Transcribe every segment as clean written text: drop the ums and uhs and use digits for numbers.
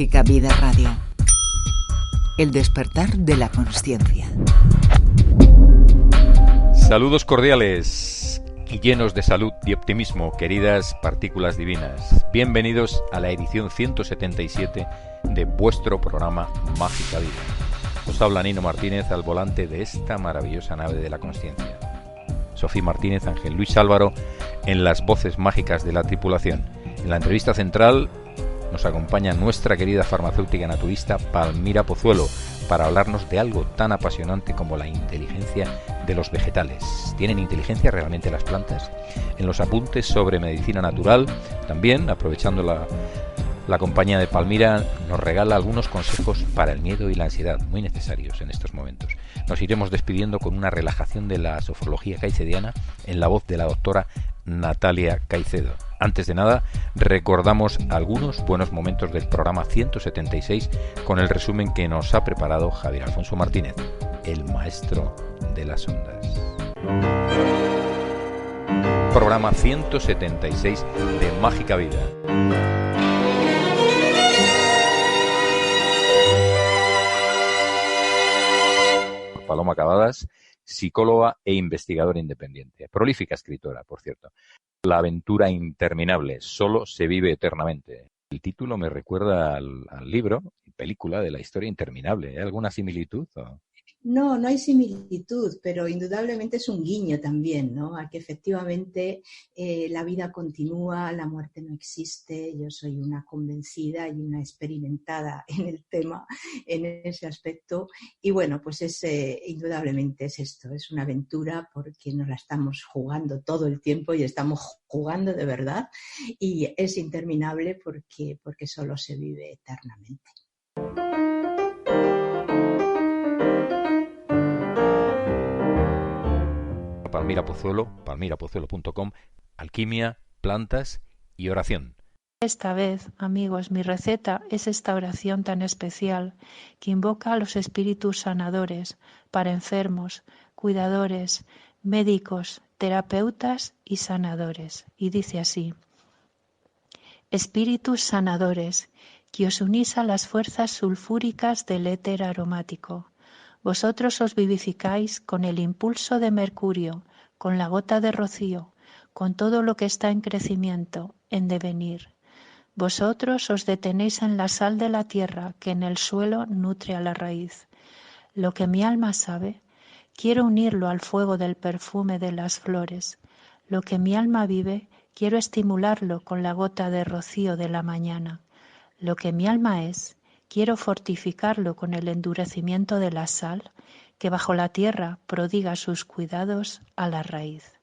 Mágica Vida Radio. El despertar de la consciencia. Saludos cordiales y llenos de salud y optimismo, queridas partículas divinas. Bienvenidos a la edición 177 de vuestro programa Mágica Vida. Os habla Nino Martínez al volante de esta maravillosa nave de la consciencia. Sofía Martínez, Ángel Luis Álvaro en las voces mágicas de la tripulación. En la entrevista central nos acompaña nuestra querida farmacéutica naturista Palmira Pozuelo para hablarnos de algo tan apasionante como la inteligencia de los vegetales. ¿Tienen inteligencia realmente las plantas? En los apuntes sobre medicina natural, también, aprovechando la compañía de Palmira, nos regala algunos consejos para el miedo y la ansiedad, muy necesarios en estos momentos. Nos iremos despidiendo con una relajación de la sofrología caicediana en la voz de la doctora Natalia Caicedo. Antes de nada, recordamos algunos buenos momentos del programa 176 con el resumen que nos ha preparado Javier Alfonso Martínez, el maestro de las ondas. Programa 176 de Mágica Vida. Paloma Cavadas, psicóloga e investigadora independiente, prolífica escritora, por cierto. La aventura interminable, solo se vive eternamente. El título me recuerda al libro y película de la historia interminable. ¿Hay alguna similitud? No hay similitud, pero indudablemente es un guiño también, ¿no? A que efectivamente la vida continúa, la muerte no existe. Yo soy una convencida y una experimentada en el tema, en ese aspecto. Y bueno, pues indudablemente es esto, es una aventura porque nos la estamos jugando todo el tiempo y estamos jugando de verdad. Y es interminable porque solo se vive eternamente. Palmira Pozuelo, palmirapozuelo.com, alquimia, plantas y oración. Esta vez, amigos, mi receta es esta oración tan especial que invoca a los espíritus sanadores para enfermos, cuidadores, médicos, terapeutas y sanadores. Y dice así: Espíritus sanadores, que os unís a las fuerzas sulfúricas del éter aromático. Vosotros os vivificáis con el impulso de Mercurio, con la gota de rocío, con todo lo que está en crecimiento, en devenir. Vosotros os detenéis en la sal de la tierra que en el suelo nutre a la raíz. Lo que mi alma sabe, quiero unirlo al fuego del perfume de las flores. Lo que mi alma vive, quiero estimularlo con la gota de rocío de la mañana. Lo que mi alma es, quiero fortificarlo con el endurecimiento de la sal que bajo la tierra prodiga sus cuidados a la raíz.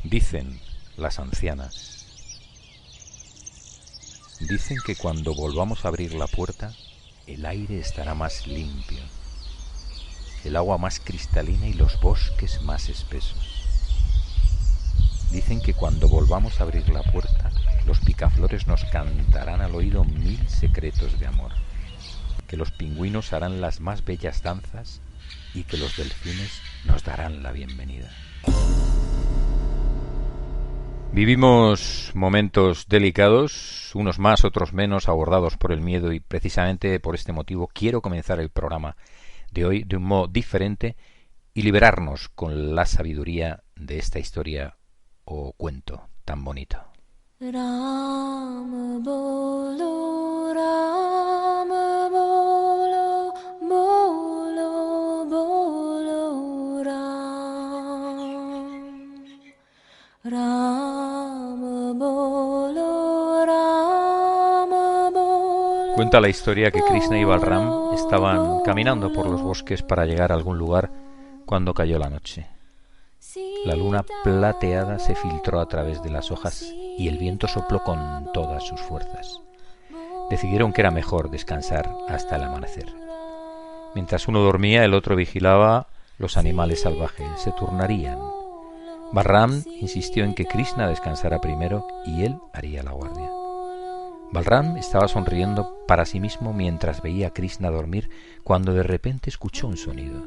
Dicen las ancianas, dicen que cuando volvamos a abrir la puerta, el aire estará más limpio, el agua más cristalina y los bosques más espesos. Dicen que cuando volvamos a abrir la puerta, los picaflores nos cantarán al oído 1000 secretos de amor, que los pingüinos harán las más bellas danzas y que los delfines nos darán la bienvenida. Vivimos momentos delicados, unos más, otros menos, abordados por el miedo, y precisamente por este motivo quiero comenzar el programa de hoy de un modo diferente y liberarnos con la sabiduría de esta historia o cuento tan bonito. Ram bolo, Ram bolo, bolo, bolo, Ram. Ram bolo, Ram bolo. Cuenta la historia que Krishna y Balram estaban caminando por los bosques para llegar a algún lugar cuando cayó la noche. La luna plateada se filtró a través de las hojas y el viento sopló con todas sus fuerzas. Decidieron que era mejor descansar hasta el amanecer. Mientras uno dormía, el otro vigilaba los animales salvajes. Se turnarían. Balram insistió en que Krishna descansara primero y él haría la guardia. Balram estaba sonriendo para sí mismo mientras veía a Krishna dormir cuando de repente escuchó un sonido.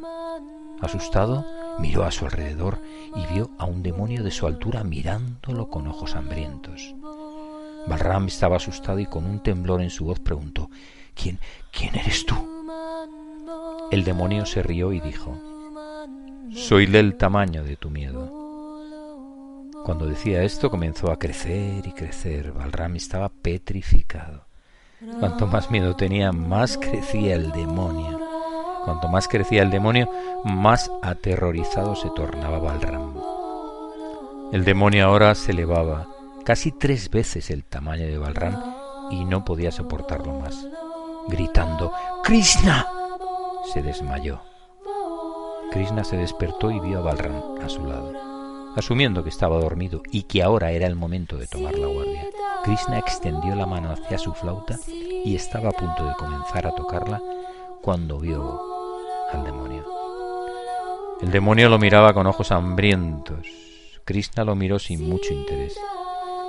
Asustado, Miró a su alrededor y vio a un demonio de su altura mirándolo con ojos hambrientos. Balram estaba asustado y con un temblor en su voz preguntó: ¿Quién eres tú? El demonio se rió y dijo: soy del tamaño de tu miedo. Cuando decía esto comenzó a crecer y crecer. Balram estaba petrificado. Cuanto más miedo tenía, más crecía el demonio. Cuanto más crecía el demonio, más aterrorizado se tornaba Balram. El demonio ahora se elevaba casi 3 veces el tamaño de Balram y no podía soportarlo más. Gritando «¡Krishna!», se desmayó. Krishna se despertó y vio a Balram a su lado. Asumiendo que estaba dormido y que ahora era el momento de tomar la guardia, Krishna extendió la mano hacia su flauta y estaba a punto de comenzar a tocarla cuando vio al demonio. El demonio lo miraba con ojos hambrientos. Krishna lo miró sin mucho interés.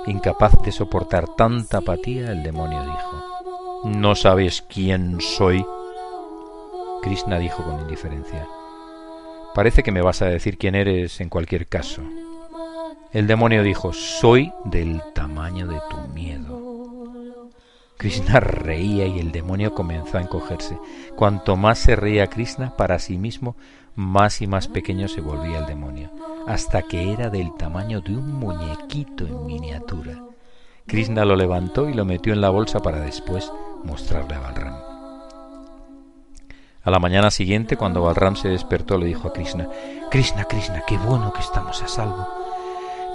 Incapaz de soportar tanta apatía, el demonio dijo: ¿no sabes quién soy? Krishna dijo con indiferencia: parece que me vas a decir quién eres en cualquier caso. El demonio dijo: soy del tamaño de tu miedo. Krishna reía y el demonio comenzó a encogerse. Cuanto más se reía Krishna para sí mismo, más y más pequeño se volvía el demonio, hasta que era del tamaño de un muñequito en miniatura. Krishna lo levantó y lo metió en la bolsa para después mostrarle a Balram. A la mañana siguiente, cuando Balram se despertó, le dijo a Krishna: Krishna, Krishna, qué bueno que estamos a salvo.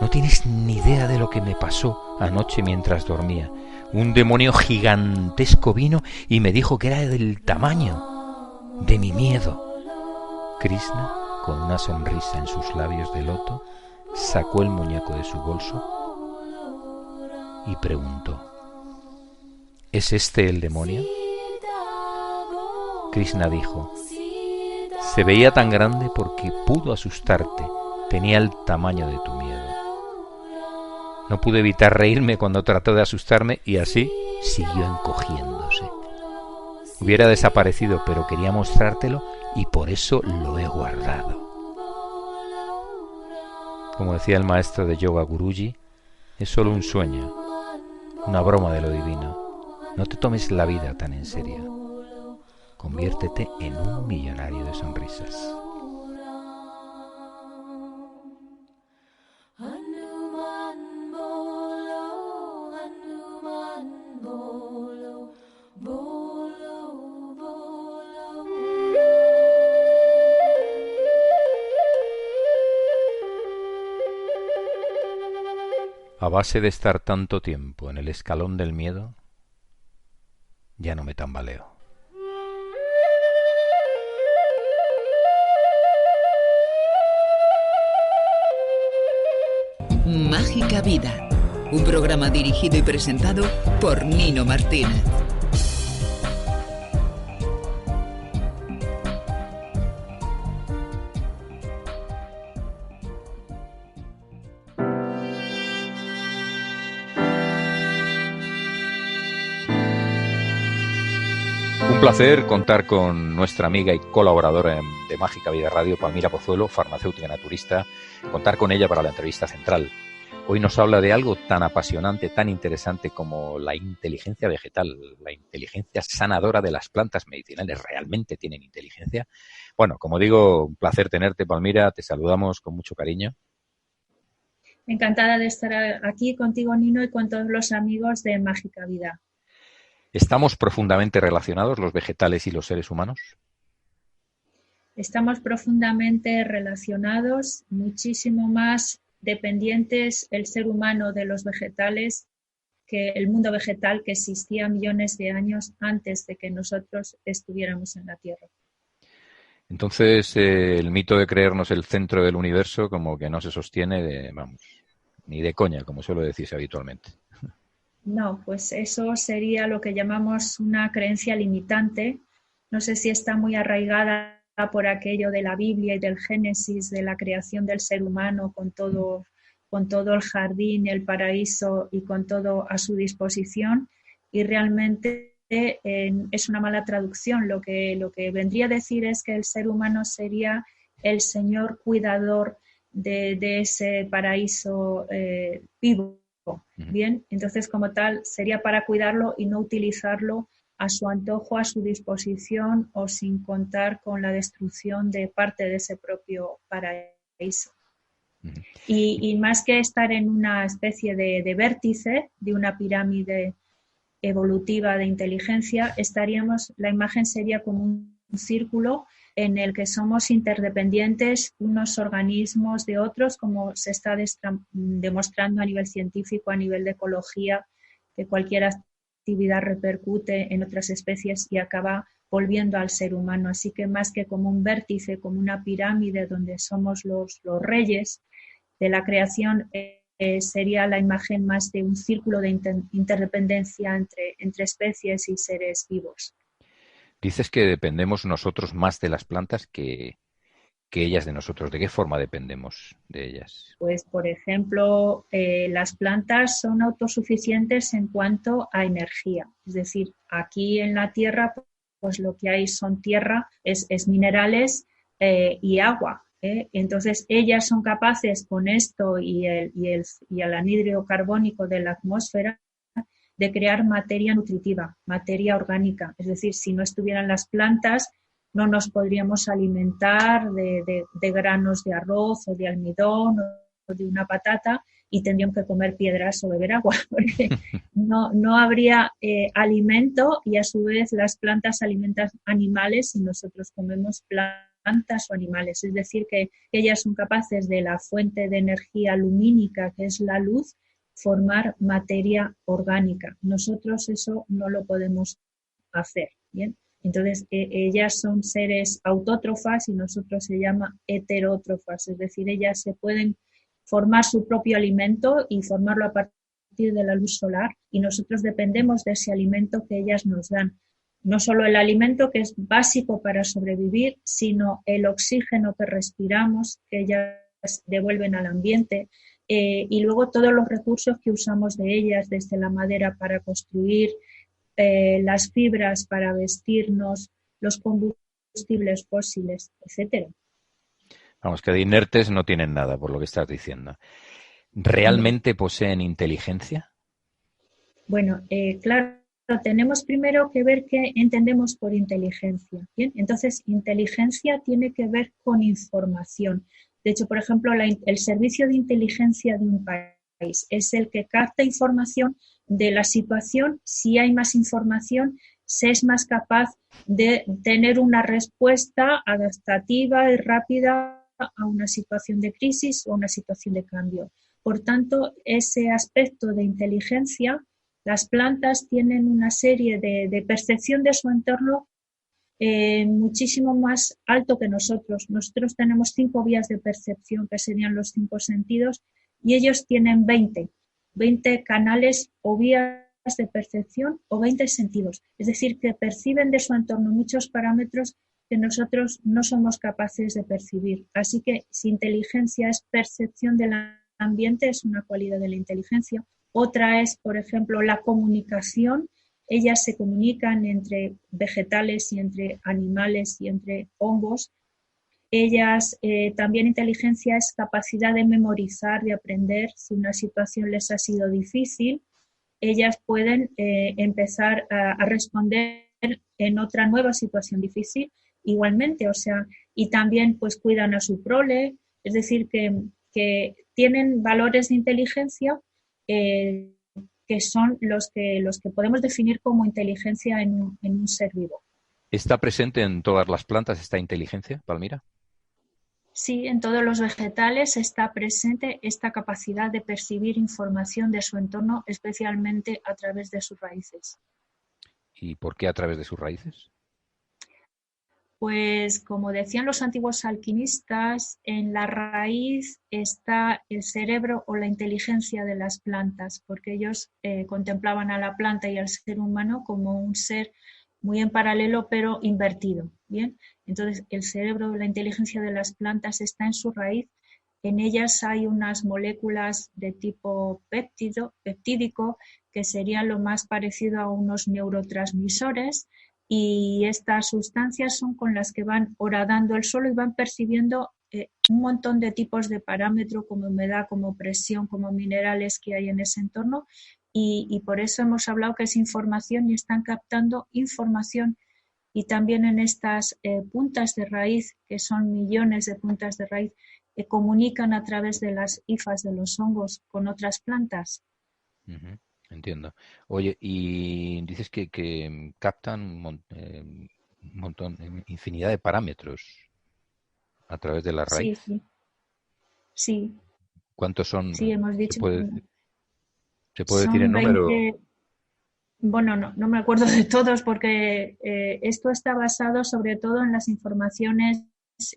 No tienes ni idea de lo que me pasó anoche mientras dormía. Un demonio gigantesco vino y me dijo que era del tamaño de mi miedo. Krishna, con una sonrisa en sus labios de loto, sacó el muñeco de su bolso y preguntó: ¿es este el demonio? Krishna dijo: se veía tan grande porque pudo asustarte, tenía el tamaño de tu miedo. No pude evitar reírme cuando trató de asustarme y así siguió encogiéndose. Hubiera desaparecido, pero quería mostrártelo y por eso lo he guardado. Como decía el maestro de yoga Guruji, es solo un sueño, una broma de lo divino. No te tomes la vida tan en serio. Conviértete en un millonario de sonrisas. A base de estar tanto tiempo en el escalón del miedo, ya no me tambaleo. Mágica Vida, un programa dirigido y presentado por Nino Martínez. Un placer contar con nuestra amiga y colaboradora de Mágica Vida Radio, Palmira Pozuelo, farmacéutica naturista, contar con ella para la entrevista central. Hoy nos habla de algo tan apasionante, tan interesante como la inteligencia vegetal, la inteligencia sanadora de las plantas medicinales. ¿Realmente tienen inteligencia? Bueno, como digo, un placer tenerte, Palmira, te saludamos con mucho cariño. Encantada de estar aquí contigo, Nino, y con todos los amigos de Mágica Vida. ¿Estamos profundamente relacionados los vegetales y los seres humanos? Estamos profundamente relacionados, muchísimo más dependientes el ser humano de los vegetales que el mundo vegetal que existía millones de años antes de que nosotros estuviéramos en la Tierra. Entonces, el mito de creernos el centro del universo como que no se sostiene, ni de coña, como suele decirse habitualmente. No, pues eso sería lo que llamamos una creencia limitante. No sé si está muy arraigada por aquello de la Biblia y del Génesis, de la creación del ser humano con todo el jardín, el paraíso y con todo a su disposición. Y realmente es una mala traducción. Lo que vendría a decir es que el ser humano sería el señor cuidador de ese paraíso vivo. Bien, entonces como tal sería para cuidarlo y no utilizarlo a su antojo, a su disposición o sin contar con la destrucción de parte de ese propio paraíso. Y más que estar en una especie de vértice de una pirámide evolutiva de inteligencia, la imagen sería como un círculo en el que somos interdependientes unos organismos de otros, como se está demostrando a nivel científico, a nivel de ecología, que cualquier actividad repercute en otras especies y acaba volviendo al ser humano. Así que más que como un vértice, como una pirámide donde somos los reyes de la creación, sería la imagen más de un círculo de interdependencia entre especies y seres vivos. Dices que dependemos nosotros más de las plantas que ellas de nosotros. ¿De qué forma dependemos de ellas? Pues, por ejemplo, las plantas son autosuficientes en cuanto a energía. Es decir, aquí en la Tierra, pues lo que hay son tierra, es minerales y agua. Entonces, ellas son capaces con esto y el anhídrido carbónico de la atmósfera de crear materia nutritiva, materia orgánica. Es decir, si no estuvieran las plantas, no nos podríamos alimentar de granos de arroz o de almidón o de una patata y tendríamos que comer piedras o beber agua, porque no habría alimento y a su vez las plantas alimentan animales y nosotros comemos plantas o animales. Es decir, que ellas son capaces de la fuente de energía lumínica, que es la luz, formar materia orgánica. Nosotros eso no lo podemos hacer, ¿bien? Entonces, ellas son seres autótrofas y nosotros se llama heterótrofas, es decir, ellas se pueden formar su propio alimento y formarlo a partir de la luz solar y nosotros dependemos de ese alimento que ellas nos dan. No solo el alimento, que es básico para sobrevivir, sino el oxígeno que respiramos, que ellas devuelven al ambiente, y luego todos los recursos que usamos de ellas, desde la madera para construir, las fibras para vestirnos, los combustibles fósiles, etcétera. Vamos, que de inertes no tienen nada, por lo que estás diciendo. ¿Realmente poseen inteligencia? Bueno, claro, tenemos primero que ver qué entendemos por inteligencia. ¿Bien? Entonces, inteligencia tiene que ver con información. De hecho, por ejemplo, el servicio de inteligencia de un país es el que capta información de la situación. Si hay más información, se es más capaz de tener una respuesta adaptativa y rápida a una situación de crisis o una situación de cambio. Por tanto, ese aspecto de inteligencia, las plantas tienen una serie de percepción de su entorno muchísimo más alto que nosotros. Nosotros tenemos 5 vías de percepción, que serían los 5 sentidos, y ellos tienen 20 canales o vías de percepción o 20 sentidos. Es decir, que perciben de su entorno muchos parámetros que nosotros no somos capaces de percibir. Así que si inteligencia es percepción del ambiente, es una cualidad de la inteligencia. Otra es, por ejemplo, la comunicación. Ellas se comunican entre vegetales y entre animales y entre hongos. Ellas, también inteligencia es capacidad de memorizar, de aprender. Si una situación les ha sido difícil, ellas pueden empezar a responder en otra nueva situación difícil igualmente. O sea, y también pues cuidan a su prole, es decir, que tienen valores de inteligencia que son los que podemos definir como inteligencia en un ser vivo. ¿Está presente en todas las plantas esta inteligencia, Palmira? Sí, en todos los vegetales está presente esta capacidad de percibir información de su entorno, especialmente a través de sus raíces. ¿Y por qué a través de sus raíces? Pues como decían los antiguos alquimistas, en la raíz está el cerebro o la inteligencia de las plantas, porque ellos contemplaban a la planta y al ser humano como un ser muy en paralelo pero invertido. ¿Bien? Entonces el cerebro, la inteligencia de las plantas está en su raíz. En ellas hay unas moléculas de tipo peptídico que serían lo más parecido a unos neurotransmisores y estas sustancias son con las que van horadando el suelo y van percibiendo un montón de tipos de parámetros como humedad, como presión, como minerales que hay en ese entorno y por eso hemos hablado que es información y están captando información y también en estas puntas de raíz, que son millones de puntas de raíz, comunican a través de las hifas de los hongos con otras plantas. Ujú, entiendo. Oye, y dices que captan un montón, infinidad de parámetros a través de la raíz. Sí, sí, ¿Cuántos son? sí, hemos ¿Se dicho puede, que se puede decir en son número? 20. Bueno, no me acuerdo de todos porque esto está basado sobre todo en las informaciones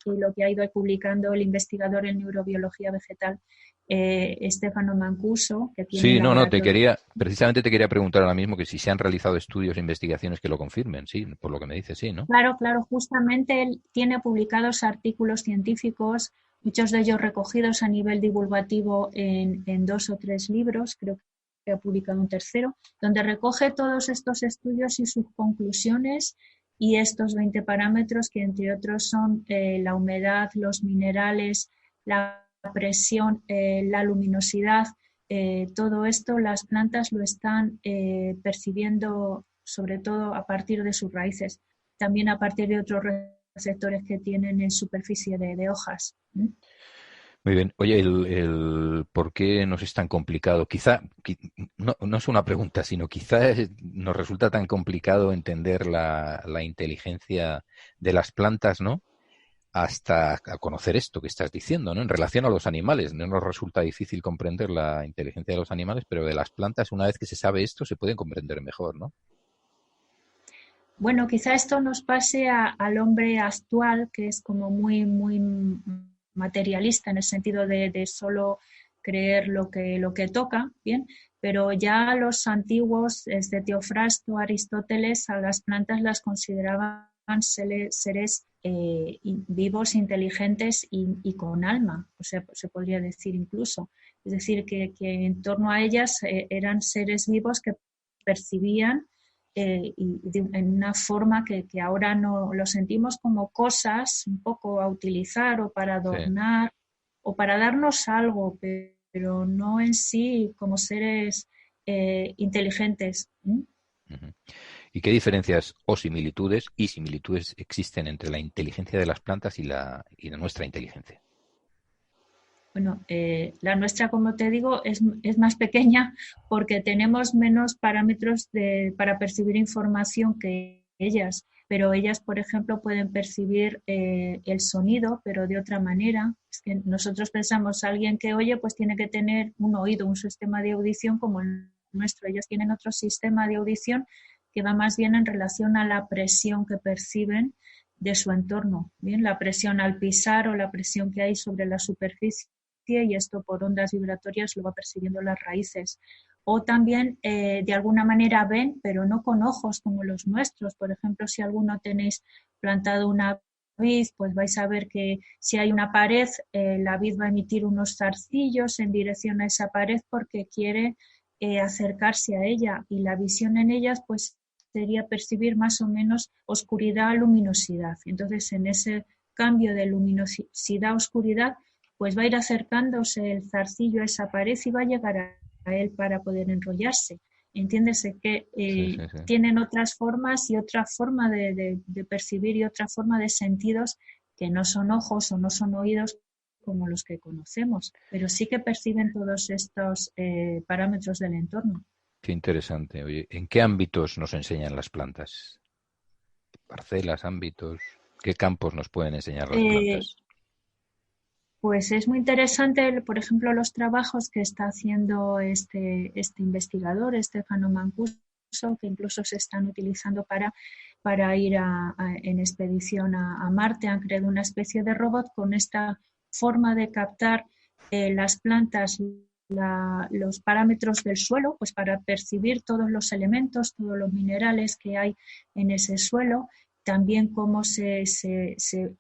y lo que ha ido publicando el investigador en neurobiología vegetal Stefano Mancuso, que tiene Sí, el no, laboratorio. precisamente te quería preguntar ahora mismo que si se han realizado estudios e investigaciones que lo confirmen, sí, por lo que me dices, sí, ¿no? Claro, justamente él tiene publicados artículos científicos, muchos de ellos recogidos a nivel divulgativo en 2 o 3 libros, creo que ha publicado un tercero, donde recoge todos estos estudios y sus conclusiones y estos 20 parámetros que entre otros son la humedad, los minerales, la presión, la luminosidad, todo esto las plantas lo están percibiendo sobre todo a partir de sus raíces, también a partir de otros receptores que tienen en superficie de hojas. Muy bien. Oye, el por qué nos es tan complicado, no es una pregunta, sino nos resulta tan complicado entender la inteligencia de las plantas, ¿no? Hasta a conocer esto que estás diciendo, ¿no? En relación a los animales, no nos resulta difícil comprender la inteligencia de los animales, pero de las plantas, una vez que se sabe esto, se pueden comprender mejor, ¿no? Bueno, quizá esto nos pase al hombre actual, que es como muy materialista en el sentido de solo creer lo que toca, ¿bien? Pero ya los antiguos, desde Teofrasto, Aristóteles, a las plantas las consideraban seres vivos, inteligentes y con alma, o sea, se podría decir incluso. Es decir, que en torno a ellas eran seres vivos que percibían en una forma que ahora no lo sentimos como cosas un poco a utilizar o para adornar o para darnos algo, pero no en sí como seres inteligentes. Uh-huh. ¿Y qué diferencias o similitudes existen entre la inteligencia de las plantas y de nuestra inteligencia? Bueno, la nuestra, como te digo, es más pequeña porque tenemos menos parámetros para percibir información que ellas, pero ellas, por ejemplo, pueden percibir el sonido, pero de otra manera. Es que nosotros pensamos, alguien que oye, pues tiene que tener un oído, un sistema de audición como el nuestro. Ellos tienen otro sistema de audición que va más bien en relación a la presión que perciben de su entorno, bien, la presión al pisar o la presión que hay sobre la superficie, y esto por ondas vibratorias lo va percibiendo las raíces. O también de alguna manera ven, pero no con ojos como los nuestros. Por ejemplo, si alguno tenéis plantado una vid, pues vais a ver que si hay una pared, la vid va a emitir unos zarcillos en dirección a esa pared porque quiere acercarse a ella, y la visión en ellas pues sería percibir más o menos oscuridad a luminosidad. Entonces, en ese cambio de luminosidad a oscuridad, pues va a ir acercándose el zarcillo a esa pared y va a llegar a él para poder enrollarse. Entiéndese que sí. tienen otras formas y otra forma de percibir y otra forma de sentidos que no son ojos o no son oídos como los que conocemos, pero sí que perciben todos estos parámetros del entorno. Qué interesante. Oye, ¿en qué ámbitos nos enseñan las plantas? ¿Parcelas, ámbitos? ¿Qué campos nos pueden enseñar las plantas? Pues es muy interesante, por ejemplo, los trabajos que está haciendo este investigador, Stefano Mancuso, que incluso se están utilizando para ir en expedición a Marte. Han creado una especie de robot con esta forma de captar las plantas, los parámetros del suelo, pues para percibir todos los elementos, todos los minerales que hay en ese suelo, también cómo se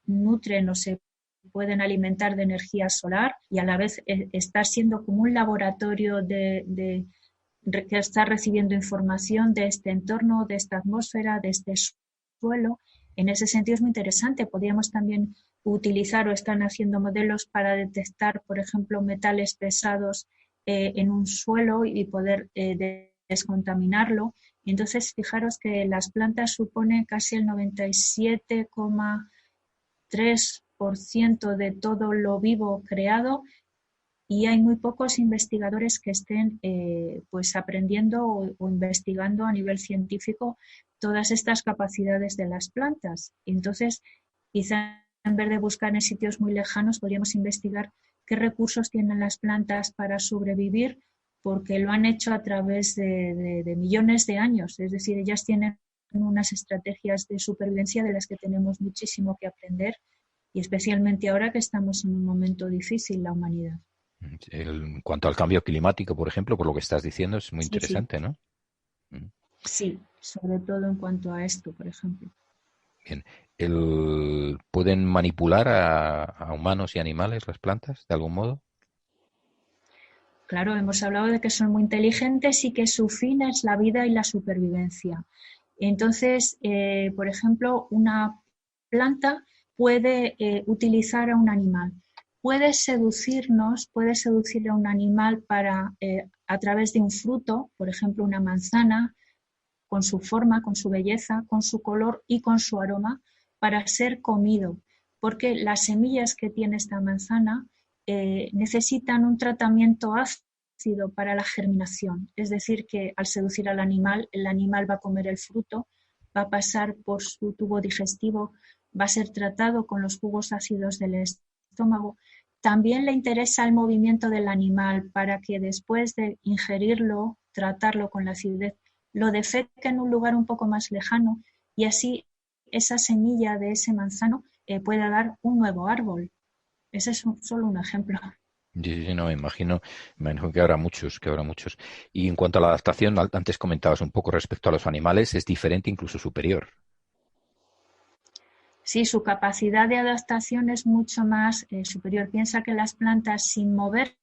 nutren o se pueden alimentar de energía solar, y a la vez estar siendo como un laboratorio que está recibiendo información de este entorno, de esta atmósfera, de este suelo. En ese sentido es muy interesante. Podríamos también utilizar o están haciendo modelos para detectar, por ejemplo, metales pesados en un suelo y poder descontaminarlo. Y entonces, fijaros que las plantas suponen casi el 97,3% de todo lo vivo creado, y hay muy pocos investigadores que estén pues aprendiendo o investigando a nivel científico todas estas capacidades de las plantas. Entonces, quizá en vez de buscar en sitios muy lejanos, podríamos investigar qué recursos tienen las plantas para sobrevivir, porque lo han hecho a través de millones de años. Es decir, ellas tienen unas estrategias de supervivencia de las que tenemos muchísimo que aprender, y especialmente ahora que estamos en un momento difícil, la humanidad. En cuanto al cambio climático, por ejemplo, por lo que estás diciendo, es muy Sí, interesante, sí. ¿no? Sí, sobre todo en cuanto a esto, por ejemplo. Bien. ¿Pueden manipular a humanos y animales las plantas de algún modo? Claro, hemos hablado de que son muy inteligentes y que su fin es la vida y la supervivencia. Entonces, por ejemplo, una planta puede utilizar a un animal. Puede seducirnos, puede seducir a un animal para, a través de un fruto, por ejemplo, una manzana, con su forma, con su belleza, con su color y con su aroma, para ser comido, porque las semillas que tiene esta manzana necesitan un tratamiento ácido para la germinación. Es decir, que al seducir al animal, el animal va a comer el fruto, va a pasar por su tubo digestivo, va a ser tratado con los jugos ácidos del estómago. También le interesa el movimiento del animal para que después de ingerirlo, tratarlo con la acidez, lo defeque en un lugar un poco más lejano, y así esa semilla de ese manzano pueda dar un nuevo árbol. Ese es solo un ejemplo. Sí, sí, no, me imagino que habrá muchos, que habrá muchos. Y en cuanto a la adaptación, antes comentabas un poco respecto a los animales, es diferente, incluso superior. Sí, su capacidad de adaptación es mucho más superior. Piensa que las plantas, sin moverse,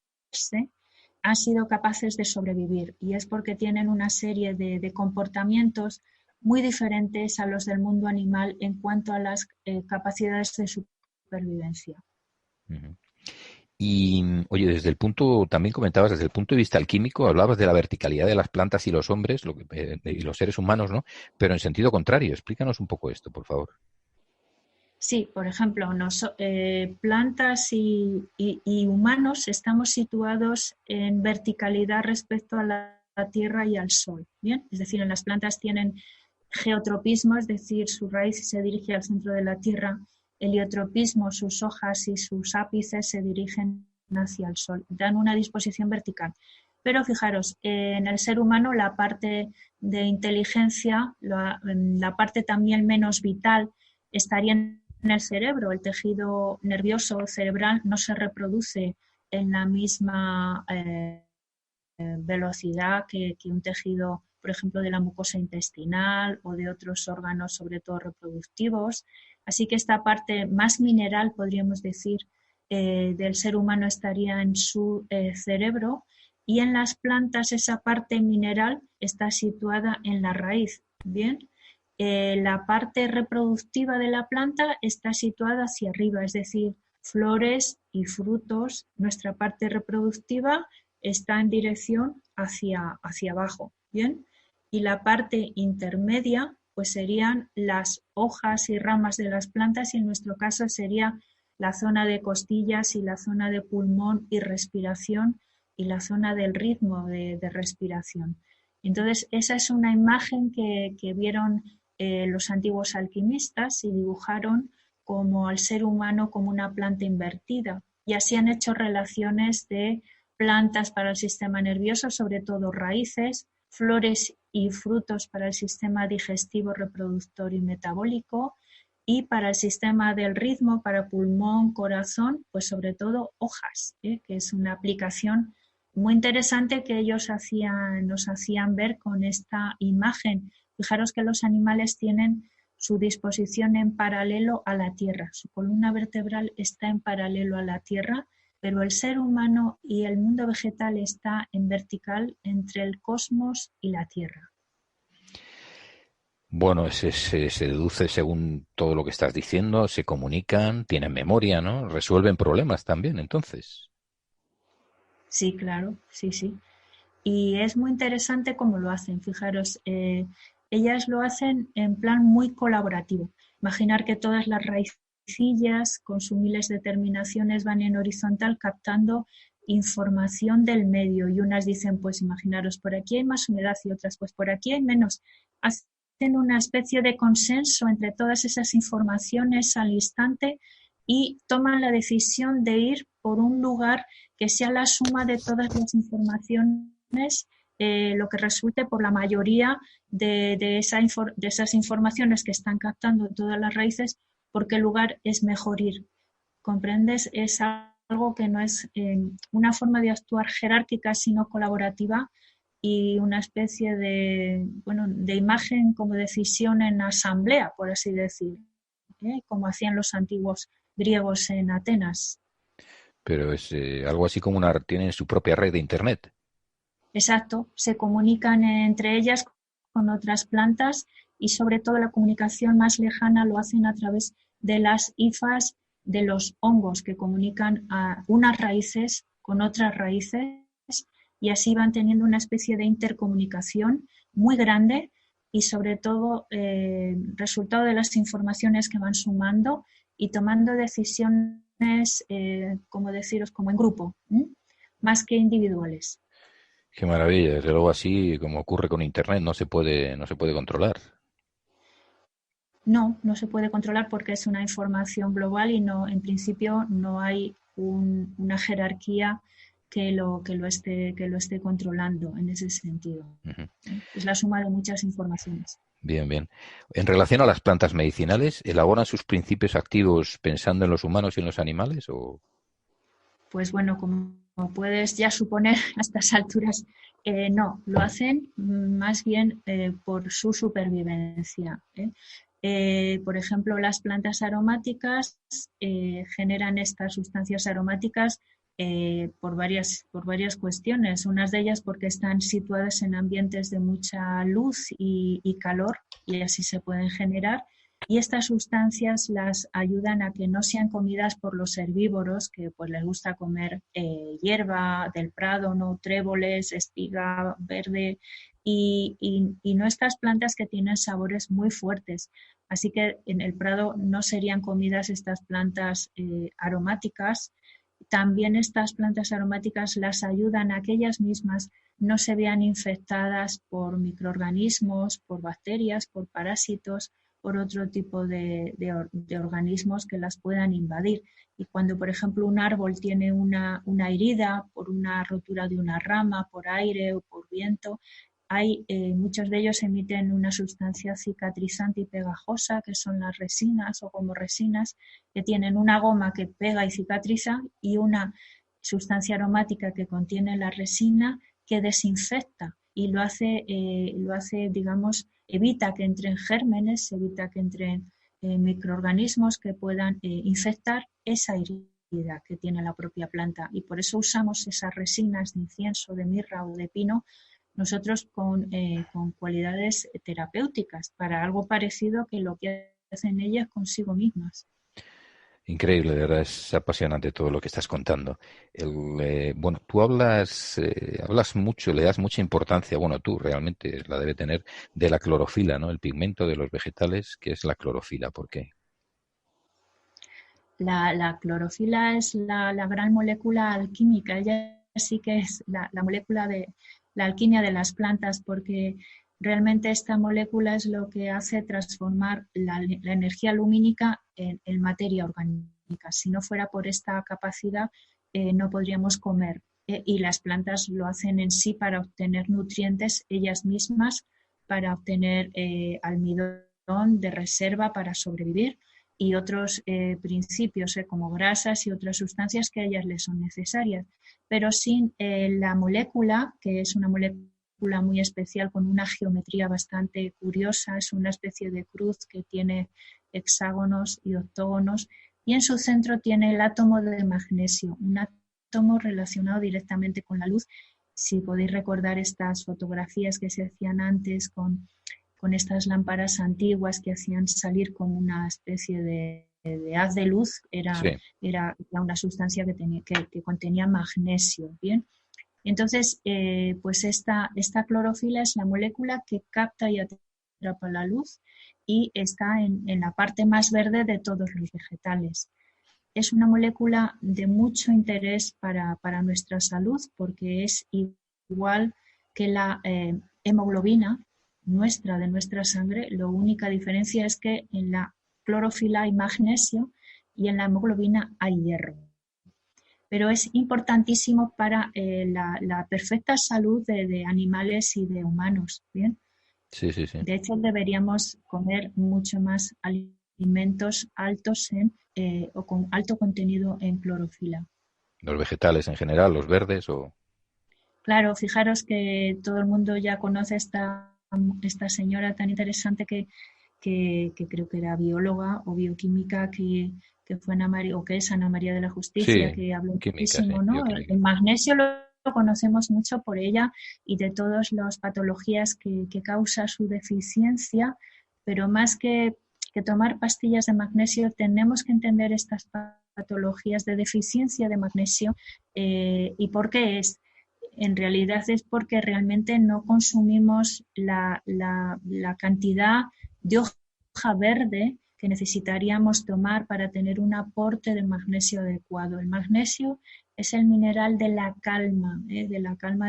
han sido capaces de sobrevivir, y es porque tienen una serie de comportamientos muy diferentes a los del mundo animal en cuanto a las capacidades de supervivencia. Uh-huh. Y, oye, también comentabas, desde el punto de vista alquímico, hablabas de la verticalidad de las plantas y los hombres, y los seres humanos, ¿no? Pero en sentido contrario, explícanos un poco esto, por favor. Sí, por ejemplo, plantas y humanos estamos situados en verticalidad respecto a la Tierra y al Sol. Bien, es decir, en las plantas tienen geotropismo, es decir, su raíz se dirige al centro de la Tierra; heliotropismo, sus hojas y sus ápices se dirigen hacia el Sol, dan una disposición vertical. Pero fijaros, en el ser humano la parte de inteligencia, la parte también menos vital, estaría en el cerebro. El tejido nervioso cerebral no se reproduce en la misma velocidad que un tejido, por ejemplo, de la mucosa intestinal o de otros órganos, sobre todo reproductivos. Así que esta parte más mineral, podríamos decir, del ser humano estaría en su cerebro, y en las plantas esa parte mineral está situada en la raíz. Bien, la parte reproductiva de la planta está situada hacia arriba, es decir, flores y frutos. Nuestra parte reproductiva está en dirección hacia abajo, ¿bien? Y la parte intermedia, pues serían las hojas y ramas de las plantas, y en nuestro caso sería la zona de costillas y la zona de pulmón y respiración y la zona del ritmo de respiración. Entonces, esa es una imagen que vieron los antiguos alquimistas y dibujaron como al ser humano como una planta invertida, y así han hecho relaciones de plantas para el sistema nervioso, sobre todo raíces, flores y frutos para el sistema digestivo, reproductor y metabólico, y para el sistema del ritmo, para pulmón, corazón, pues sobre todo hojas, que es una aplicación muy interesante que ellos nos hacían ver con esta imagen. Fijaros que los animales tienen su disposición en paralelo a la Tierra, su columna vertebral está en paralelo a la Tierra, pero el ser humano y el mundo vegetal está en vertical entre el cosmos y la Tierra. Bueno, se deduce según todo lo que estás diciendo, se comunican, tienen memoria, ¿no? Resuelven problemas también, entonces. Sí, claro, sí, sí. Y es muy interesante cómo lo hacen. Fijaros, ellas lo hacen en plan muy colaborativo. Imaginar que todas las raicillas con sus miles de terminaciones van en horizontal captando información del medio y unas dicen, pues imaginaros, por aquí hay más humedad y otras, pues por aquí hay menos. Hacen una especie de consenso entre todas esas informaciones al instante y toman la decisión de ir por un lugar que sea la suma de todas las informaciones, lo que resulte por la mayoría de esas informaciones que están captando todas las raíces, por qué lugar es mejor ir. ¿Comprendes? Es algo que no es una forma de actuar jerárquica, sino colaborativa y una especie de, bueno, de imagen como decisión en asamblea, por así decir, como hacían los antiguos griegos en Atenas. Pero es algo así como tienen su propia red de internet. Exacto, se comunican entre ellas con otras plantas y sobre todo la comunicación más lejana lo hacen a través de las hifas de los hongos que comunican a unas raíces con otras raíces y así van teniendo una especie de intercomunicación muy grande y sobre todo resultado de las informaciones que van sumando y tomando decisiones, como deciros, como en grupo, más que individuales. Qué maravilla, desde luego así como ocurre con internet, no se puede controlar. No, no se puede controlar porque es una información global y no, en principio no hay una jerarquía que lo esté controlando en ese sentido. Uh-huh. Es la suma de muchas informaciones. Bien, bien. En relación a las plantas medicinales, ¿elaboran sus principios activos pensando en los humanos y en los animales? ¿O? Pues bueno, como puedes ya suponer a estas alturas, no, lo hacen más bien por su supervivencia. Por ejemplo, las plantas aromáticas generan estas sustancias aromáticas por varias cuestiones. Unas de ellas porque están situadas en ambientes de mucha luz y calor y así se pueden generar. Y estas sustancias las ayudan a que no sean comidas por los herbívoros, que pues les gusta comer hierba del prado, no tréboles, espiga verde y no estas plantas que tienen sabores muy fuertes. Así que en el prado no serían comidas estas plantas aromáticas. También estas plantas aromáticas las ayudan a que ellas mismas no se vean infectadas por microorganismos, por bacterias, por parásitos, por otro tipo de organismos que las puedan invadir. Y cuando, por ejemplo, un árbol tiene una herida por una rotura de una rama, por aire o por viento, muchos de ellos emiten una sustancia cicatrizante y pegajosa, que son las resinas o gomorresinas, que tienen una goma que pega y cicatriza y una sustancia aromática que contiene la resina que desinfecta y lo hace, digamos, evita que entren gérmenes, evita que entren microorganismos que puedan infectar esa herida que tiene la propia planta. Y por eso usamos esas resinas de incienso, de mirra o de pino, nosotros con cualidades terapéuticas, para algo parecido que lo que hacen ellas consigo mismas. Increíble, de verdad, es apasionante todo lo que estás contando. Bueno, tú hablas mucho, le das mucha importancia, bueno, tú realmente la debe tener, de la clorofila, ¿no? El pigmento de los vegetales, que es la clorofila, ¿por qué? La clorofila es la gran molécula alquímica, ella sí que es la molécula de la alquimia de las plantas, porque realmente esta molécula es lo que hace transformar la energía lumínica en materia orgánica. Si no fuera por esta capacidad, no podríamos comer. Y las plantas lo hacen en sí para obtener nutrientes ellas mismas, para obtener almidón de reserva para sobrevivir y otros principios como grasas y otras sustancias que a ellas les son necesarias. Pero sin la molécula, que es una molécula muy especial con una geometría bastante curiosa, es una especie de cruz que tiene hexágonos y octógonos y en su centro tiene el átomo de magnesio, un átomo relacionado directamente con la luz. Si podéis recordar estas fotografías que se hacían antes con con estas lámparas antiguas que hacían salir como una especie de haz de luz, era una sustancia que contenía magnesio, ¿bien? Entonces, pues esta clorofila es la molécula que capta y atrapa la luz y está en la parte más verde de todos los vegetales. Es una molécula de mucho interés para nuestra salud porque es igual que la hemoglobina de nuestra sangre. La única diferencia es que en la clorofila hay magnesio y en la hemoglobina hay hierro. Pero es importantísimo para la perfecta salud de animales y de humanos, ¿bien? Sí. De hecho, deberíamos comer mucho más alimentos altos o con alto contenido en clorofila. ¿Los vegetales en general, los verdes o...? Claro, fijaros que todo el mundo ya conoce esta señora tan interesante que creo que era bióloga o bioquímica que fue Ana María, o que es Ana María de la Justicia, Sí, que habló química, muchísimo, sí, ¿no? bioquímica. El magnesio lo conocemos mucho por ella y de todas las patologías que causa su deficiencia, pero más que tomar pastillas de magnesio, tenemos que entender estas patologías de deficiencia de magnesio y por qué es. En realidad es porque realmente no consumimos la cantidad de hoja verde que necesitaríamos tomar para tener un aporte de magnesio adecuado. El magnesio es el mineral de la calma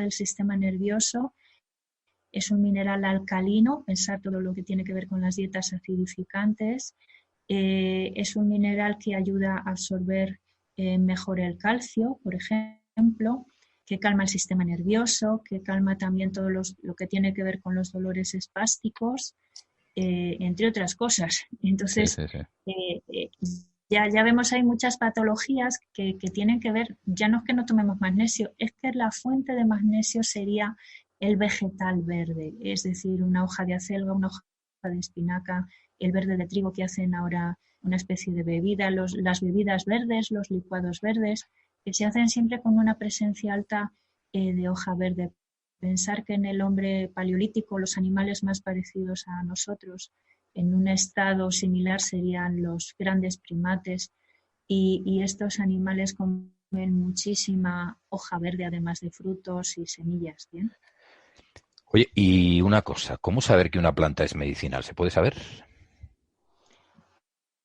del sistema nervioso. Es un mineral alcalino, pensar todo lo que tiene que ver con las dietas acidificantes. Es un mineral que ayuda a absorber mejor el calcio, por ejemplo, que calma el sistema nervioso, que calma también todo lo que tiene que ver con los dolores espásticos, entre otras cosas. Entonces, ya vemos, hay muchas patologías que tienen que ver, ya no es que no tomemos magnesio, es que la fuente de magnesio sería el vegetal verde, es decir, una hoja de acelga, una hoja de espinaca, el verde de trigo que hacen ahora una especie de bebida, las bebidas verdes, los licuados verdes, que se hacen siempre con una presencia alta de hoja verde. Pensar que en el hombre paleolítico los animales más parecidos a nosotros en un estado similar serían los grandes primates y estos animales comen muchísima hoja verde además de frutos y semillas, ¿bien? Oye, y una cosa, ¿cómo saber que una planta es medicinal? ¿Se puede saber?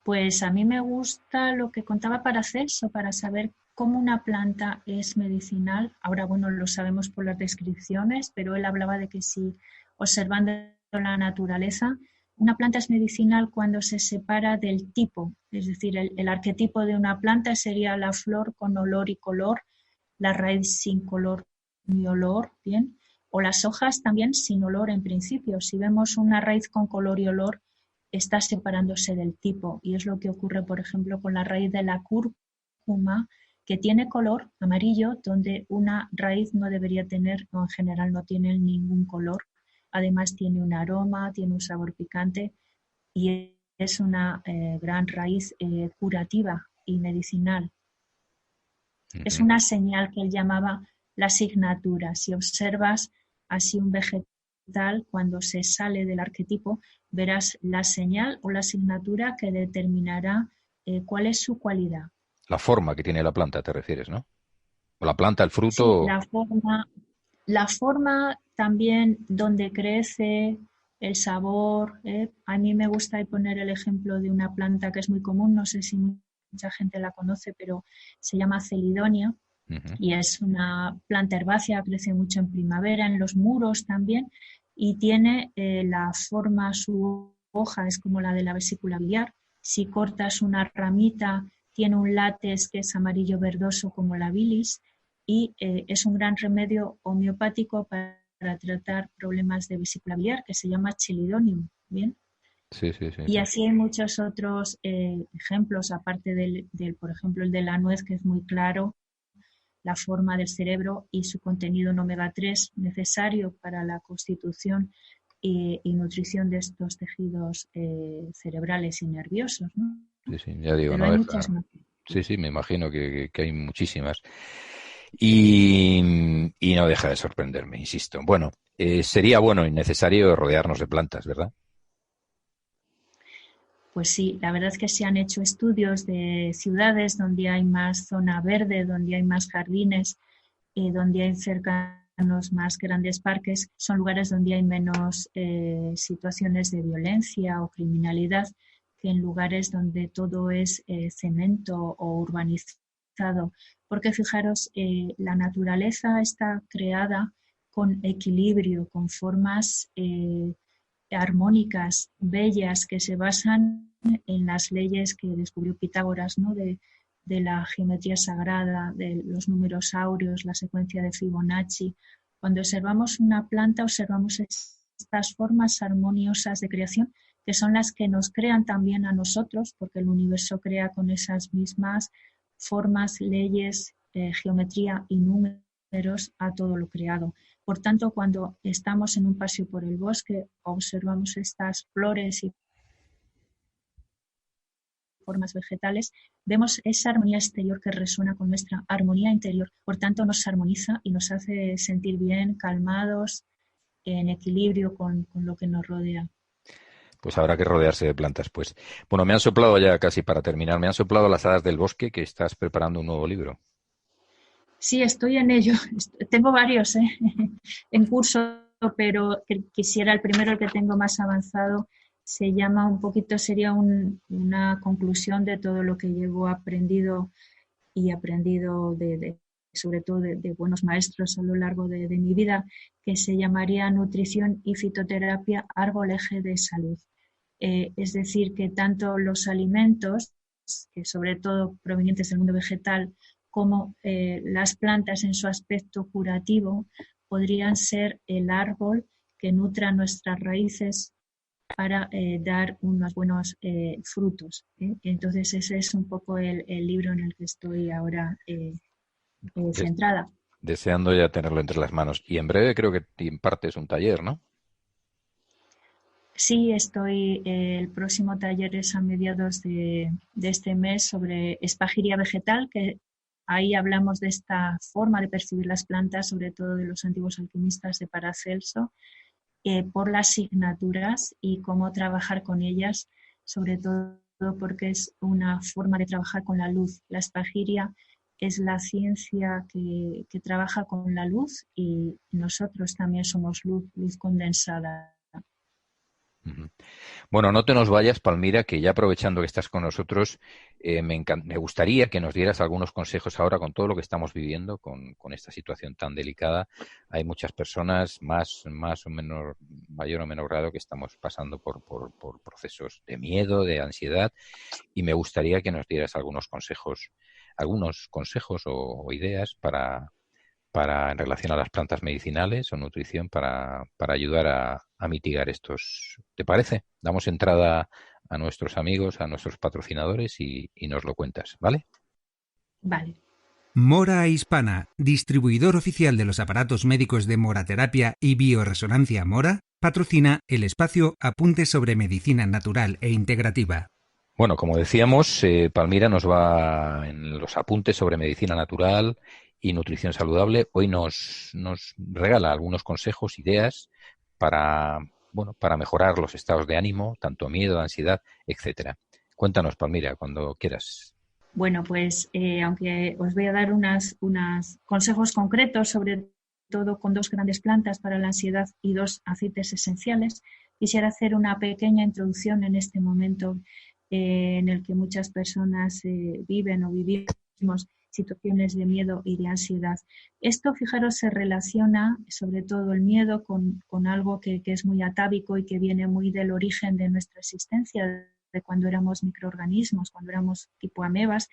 Pues a mí me gusta lo que contaba Paracelso para saber cómo una planta es medicinal. Ahora, bueno, lo sabemos por las descripciones, pero él hablaba de que si observando la naturaleza, una planta es medicinal cuando se separa del tipo, es decir, el arquetipo de una planta sería la flor con olor y color, la raíz sin color ni olor, ¿bien? O las hojas también sin olor en principio. Si vemos una raíz con color y olor, está separándose del tipo y es lo que ocurre, por ejemplo, con la raíz de la cúrcuma, que tiene color amarillo, donde una raíz no debería tener, o en general no tiene ningún color. Además tiene un aroma, tiene un sabor picante y es una gran raíz curativa y medicinal. Es una señal que él llamaba la signatura. Si observas así un vegetal, cuando se sale del arquetipo, verás la señal o la asignatura que determinará cuál es su cualidad. La forma que tiene la planta, te refieres, ¿no? O la planta, el fruto. Sí, la forma también donde crece, el sabor. A mí me gusta poner el ejemplo de una planta que es muy común, no sé si mucha gente la conoce, pero se llama celidonia. Y es una planta herbácea, crece mucho en primavera, en los muros también, y tiene la forma, su hoja es como la de la vesícula biliar. Si cortas una ramita, tiene un látex que es amarillo verdoso como la bilis, y es un gran remedio homeopático para tratar problemas de vesícula biliar, que se llama Chelidonium, ¿bien? Sí. Y así hay muchos otros ejemplos, aparte del, por ejemplo, el de la nuez, que es muy claro, la forma del cerebro y su contenido en omega 3 necesario para la constitución y nutrición de estos tejidos cerebrales y nerviosos, ¿no? Sí, ya digo, pero no hay deja. muchas más. Sí, me imagino que hay muchísimas. Y no deja de sorprenderme, insisto. Bueno, sería bueno y necesario rodearnos de plantas, ¿verdad? Pues sí, la verdad es que se han hecho estudios de ciudades donde hay más zona verde, donde hay más jardines, donde hay cercanos más grandes parques, son lugares donde hay menos situaciones de violencia o criminalidad que en lugares donde todo es cemento o urbanizado. Porque fijaros, la naturaleza está creada con equilibrio, con formas armónicas, bellas, que se basan en las leyes que descubrió Pitágoras, ¿no? De la geometría sagrada, de los números áureos, la secuencia de Fibonacci. Cuando observamos una planta, observamos estas formas armoniosas de creación que son las que nos crean también a nosotros, porque el universo crea con esas mismas formas, leyes, geometría y números a todo lo creado. Por tanto, cuando estamos en un paseo por el bosque, observamos estas flores y formas vegetales, vemos esa armonía exterior que resuena con nuestra armonía interior. Por tanto, nos armoniza y nos hace sentir bien, calmados, en equilibrio con lo que nos rodea. Pues habrá que rodearse de plantas, pues. Bueno, me han soplado ya casi para terminar, me han soplado las hadas del bosque que estás preparando un nuevo libro. Sí, estoy en ello. Tengo varios en curso, pero quisiera el primero, el que tengo más avanzado, se llama un poquito, sería una conclusión de todo lo que llevo aprendido y aprendido sobre todo de buenos maestros a lo largo de mi vida, que se llamaría Nutrición y Fitoterapia, Árbol Eje de Salud. Es decir, que tanto los alimentos, que sobre todo provenientes del mundo vegetal, como las plantas en su aspecto curativo, podrían ser el árbol que nutra nuestras raíces para dar unos buenos frutos. Entonces ese es un poco el libro en el que estoy ahora centrada. Deseando ya tenerlo entre las manos. Y en breve creo que impartes un taller, ¿no? Sí, el próximo taller es a mediados de este mes sobre espagiria vegetal, que ahí hablamos de esta forma de percibir las plantas, sobre todo de los antiguos alquimistas de Paracelso, por las signaturas y cómo trabajar con ellas, sobre todo porque es una forma de trabajar con la luz. La espagiria es la ciencia que trabaja con la luz y nosotros también somos luz condensada. Bueno, no te nos vayas, Palmira, que ya aprovechando que estás con nosotros, me gustaría que nos dieras algunos consejos ahora con todo lo que estamos viviendo, con esta situación tan delicada. Hay muchas personas, más o menos, mayor o menor grado, que estamos pasando por procesos de miedo, de ansiedad, y me gustaría que nos dieras algunos consejos o ideas para en relación a las plantas medicinales o nutrición para ayudar a mitigar estos. ¿Te parece? Damos entrada a nuestros amigos, a nuestros patrocinadores y nos lo cuentas, ¿vale? Vale. Mora Hispana, distribuidor oficial de los aparatos médicos de moraterapia y bioresonancia Mora, patrocina el espacio Apuntes sobre Medicina Natural e Integrativa. Bueno, como decíamos, Palmira nos va en los apuntes sobre medicina natural y nutrición saludable. Hoy nos regala algunos consejos, ideas para mejorar los estados de ánimo, tanto miedo, ansiedad, etcétera. Cuéntanos, Palmira, cuando quieras. Bueno, pues aunque os voy a dar unos consejos concretos, sobre todo con 2 grandes plantas para la ansiedad y 2 aceites esenciales, quisiera hacer una pequeña introducción en este momento en el que muchas personas viven o vivimos situaciones de miedo y de ansiedad. Esto, fijaros, se relaciona, sobre todo el miedo, con algo que es muy atávico y que viene muy del origen de nuestra existencia, de cuando éramos microorganismos, cuando éramos tipo amebas,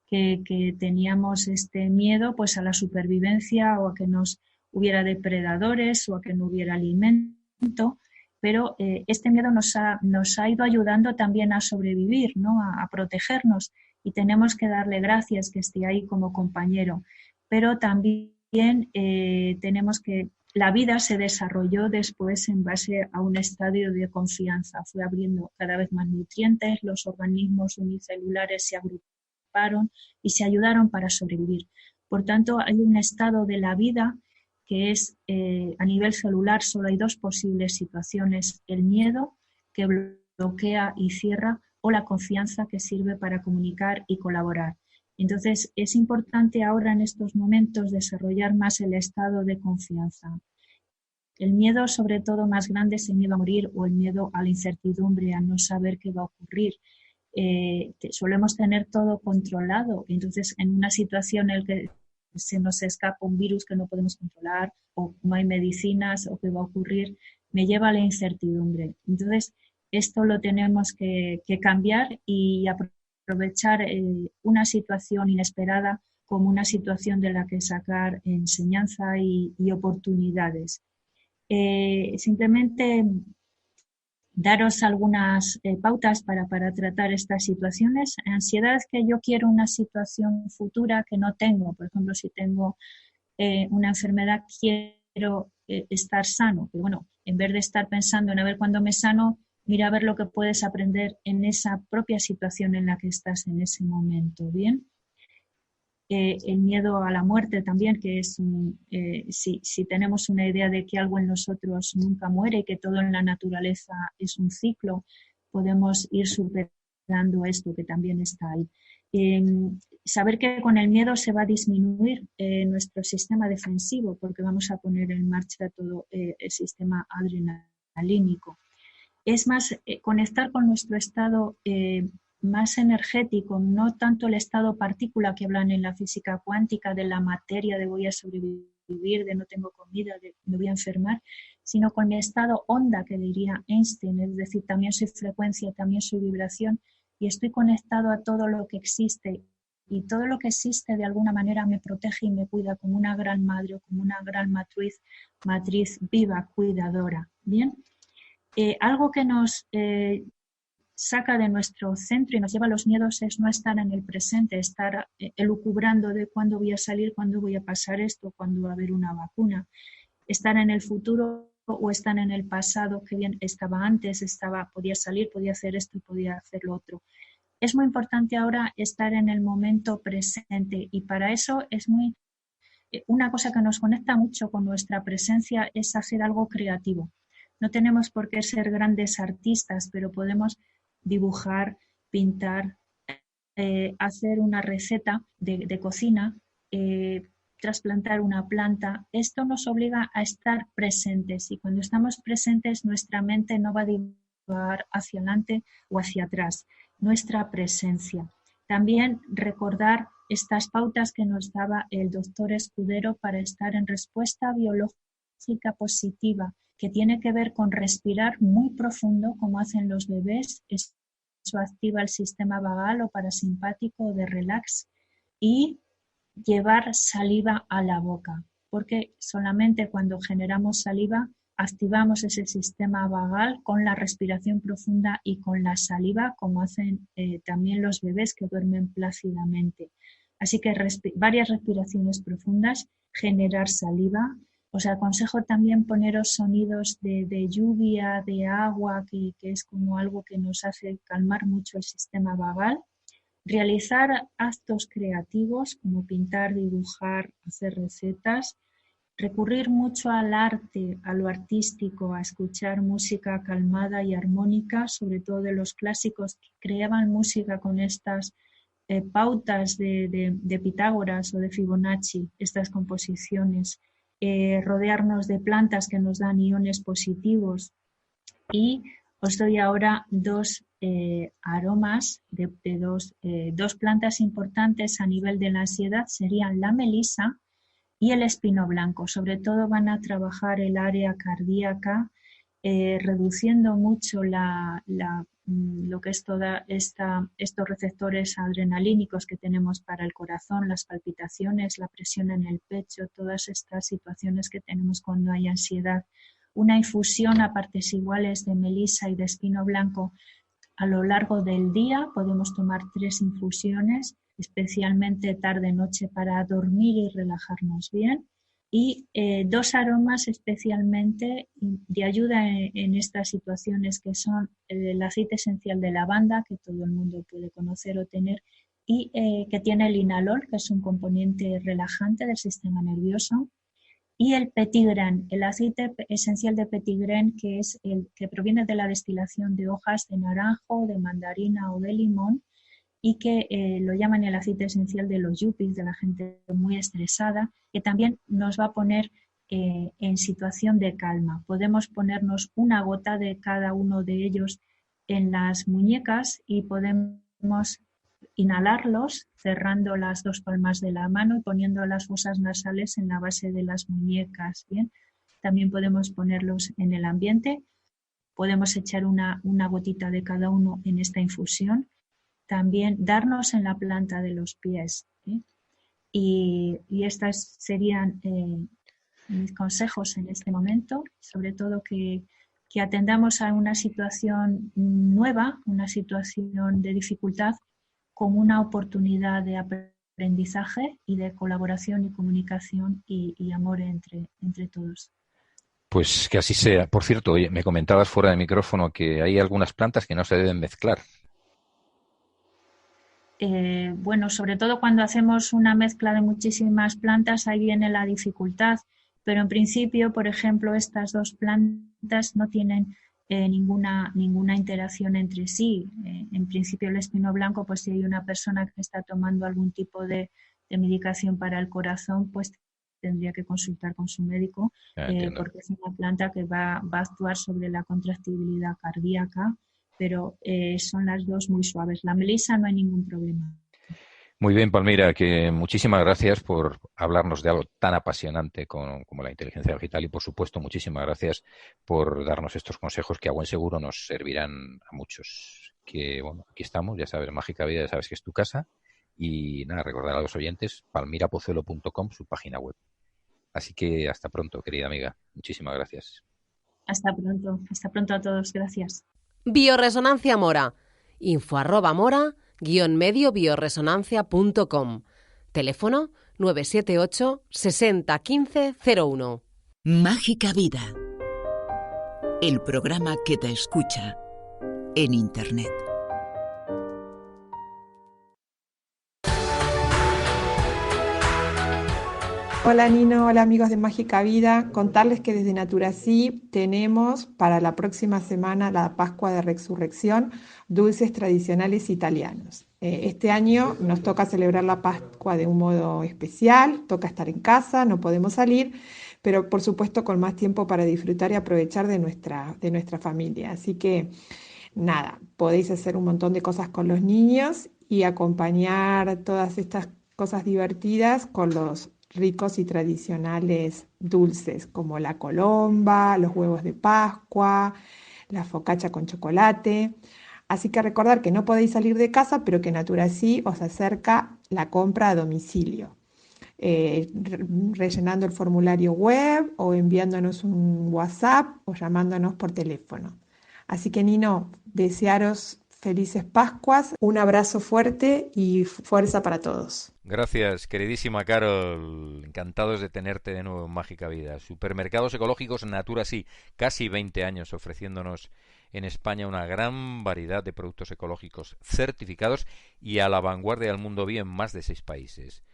que teníamos este miedo pues a la supervivencia o a que nos hubiera depredadores o a que no hubiera alimento. Pero este miedo nos ha ido ayudando también a sobrevivir, ¿no? A protegernos, y tenemos que darle gracias que esté ahí como compañero. Pero también la vida se desarrolló después en base a un estadio de confianza. Fue abriendo cada vez más nutrientes, los organismos unicelulares se agruparon y se ayudaron para sobrevivir. Por tanto, hay un estado de la vida que es a nivel celular, solo hay dos posibles situaciones: el miedo, que bloquea y cierra, o la confianza, que sirve para comunicar y colaborar. Entonces, es importante ahora en estos momentos desarrollar más el estado de confianza. El miedo, sobre todo, más grande es el miedo a morir o el miedo a la incertidumbre, a no saber qué va a ocurrir. Solemos tener todo controlado, entonces en una situación en la que se nos escapa un virus que no podemos controlar, o no hay medicinas, o qué va a ocurrir, me lleva a la incertidumbre. Entonces, esto lo tenemos que cambiar y aprovechar una situación inesperada como una situación de la que sacar enseñanza y oportunidades. Simplemente daros algunas pautas para tratar estas situaciones. Ansiedad es que yo quiero una situación futura que no tengo. Por ejemplo, si tengo una enfermedad, quiero estar sano. Pero bueno, en vez de estar pensando en a ver cuándo me sano, mira a ver lo que puedes aprender en esa propia situación en la que estás en ese momento. ¿Bien? El miedo a la muerte también, que es si tenemos una idea de que algo en nosotros nunca muere y que todo en la naturaleza es un ciclo, podemos ir superando esto que también está ahí. Saber que con el miedo se va a disminuir nuestro sistema defensivo, porque vamos a poner en marcha todo el sistema adrenalínico. Es más, conectar con nuestro estado más energético, no tanto el estado partícula que hablan en la física cuántica de la materia, de voy a sobrevivir, de no tengo comida, de me voy a enfermar, sino con mi estado onda, que diría Einstein, es decir, también soy frecuencia, también soy vibración y estoy conectado a todo lo que existe, y todo lo que existe de alguna manera me protege y me cuida como una gran madre o como una gran matriz viva, cuidadora. ¿Bien? Algo que nos saca de nuestro centro y nos lleva a los miedos es no estar en el presente, estar elucubrando de cuándo voy a salir, cuándo voy a pasar esto, cuándo va a haber una vacuna. Estar en el futuro o estar en el pasado, que bien estaba antes, podía salir, podía hacer esto y podía hacer lo otro. Es muy importante ahora estar en el momento presente, y para eso es una cosa que nos conecta mucho con nuestra presencia es hacer algo creativo. No tenemos por qué ser grandes artistas, pero podemos dibujar, pintar, hacer una receta de cocina, trasplantar una planta. Esto nos obliga a estar presentes, y cuando estamos presentes nuestra mente no va a divagar hacia adelante o hacia atrás. Nuestra presencia. También recordar estas pautas que nos daba el doctor Escudero para estar en respuesta biológica positiva, que tiene que ver con respirar muy profundo, como hacen los bebés. Eso activa el sistema vagal o parasimpático de relax, y llevar saliva a la boca, porque solamente cuando generamos saliva activamos ese sistema vagal con la respiración profunda y con la saliva, como hacen también los bebés que duermen plácidamente. Así que varias respiraciones profundas, generar saliva. Os aconsejo también poneros sonidos de lluvia, de agua, que es como algo que nos hace calmar mucho el sistema vagal. Realizar actos creativos como pintar, dibujar, hacer recetas. Recurrir mucho al arte, a lo artístico, a escuchar música calmada y armónica, sobre todo de los clásicos que creaban música con estas pautas de Pitágoras o de Fibonacci, estas composiciones. Rodearnos de plantas que nos dan iones positivos. Y os doy ahora dos aromas de dos plantas importantes a nivel de la ansiedad, serían la melisa y el espino blanco. Sobre todo van a trabajar el área cardíaca, reduciendo mucho lo que es estos receptores adrenalínicos que tenemos para el corazón, las palpitaciones, la presión en el pecho, todas estas situaciones que tenemos cuando hay ansiedad. Una infusión a partes iguales de melisa y de espino blanco a lo largo del día. Podemos tomar 3 infusiones, especialmente tarde-noche, para dormir y relajarnos bien. Y 2 aromas especialmente de ayuda en estas situaciones, que son el aceite esencial de lavanda, que todo el mundo puede conocer o tener, y que tiene linalol, que es un componente relajante del sistema nervioso, y el petitgren, el aceite esencial de petitgren, que es el que proviene de la destilación de hojas de naranjo, de mandarina o de limón, y que lo llaman el aceite esencial de los yuppies, de la gente muy estresada, que también nos va a poner en situación de calma. Podemos ponernos una gota de cada uno de ellos en las muñecas y podemos inhalarlos cerrando las dos palmas de la mano y poniendo las fosas nasales en la base de las muñecas. Bien, también podemos ponerlos en el ambiente. Podemos echar una gotita de cada uno en esta infusión. También darnos en la planta de los pies. Y estas serían mis consejos en este momento, sobre todo que atendamos a una situación nueva, una situación de dificultad, como una oportunidad de aprendizaje y de colaboración y comunicación y amor entre todos. Pues que así sea. Por cierto, oye, me comentabas fuera de micrófono que hay algunas plantas que no se deben mezclar. Bueno, sobre todo cuando hacemos una mezcla de muchísimas plantas, ahí viene la dificultad, pero en principio, por ejemplo, estas dos plantas no tienen ninguna interacción entre sí. En principio, el espino blanco, pues si hay una persona que está tomando algún tipo de medicación para el corazón, pues tendría que consultar con su médico, porque es una planta que va a actuar sobre la contractibilidad cardíaca, pero son las dos muy suaves. La melisa no hay ningún problema. Muy bien, Palmira, que muchísimas gracias por hablarnos de algo tan apasionante como la inteligencia digital y, por supuesto, muchísimas gracias por darnos estos consejos que a buen seguro nos servirán a muchos. Que, bueno, aquí estamos, ya sabes, Mágica Vida, ya sabes que es tu casa. Y nada, recordar a los oyentes, palmirapozuelo.com, su página web. Así que hasta pronto, querida amiga. Muchísimas gracias. Hasta pronto a todos. Gracias. Bioresonancia Mora. info@mora-medio-bioresonancia.com. Teléfono 978 60 15 01. Mágica Vida. El programa que te escucha en Internet. Hola Nino, hola amigos de Mágica Vida. Contarles que desde Naturasí tenemos para la próxima semana, la Pascua de Resurrección, dulces tradicionales italianos. Este año nos toca celebrar la Pascua de un modo especial, toca estar en casa, no podemos salir, pero por supuesto con más tiempo para disfrutar y aprovechar de nuestra familia. Así que nada, podéis hacer un montón de cosas con los niños y acompañar todas estas cosas divertidas con los ricos y tradicionales dulces como la colomba, los huevos de Pascua, la focaccia con chocolate. Así que recordar que no podéis salir de casa, pero que Naturasí os acerca la compra a domicilio, rellenando el formulario web o enviándonos un WhatsApp o llamándonos por teléfono. Así que Nino, desearos felices Pascuas, un abrazo fuerte y fuerza para todos. Gracias, queridísima Carol. Encantados de tenerte de nuevo en Mágica Vida. Supermercados ecológicos Naturasí, casi 20 años ofreciéndonos en España una gran variedad de productos ecológicos certificados y a la vanguardia del mundo bien en más de 6 países.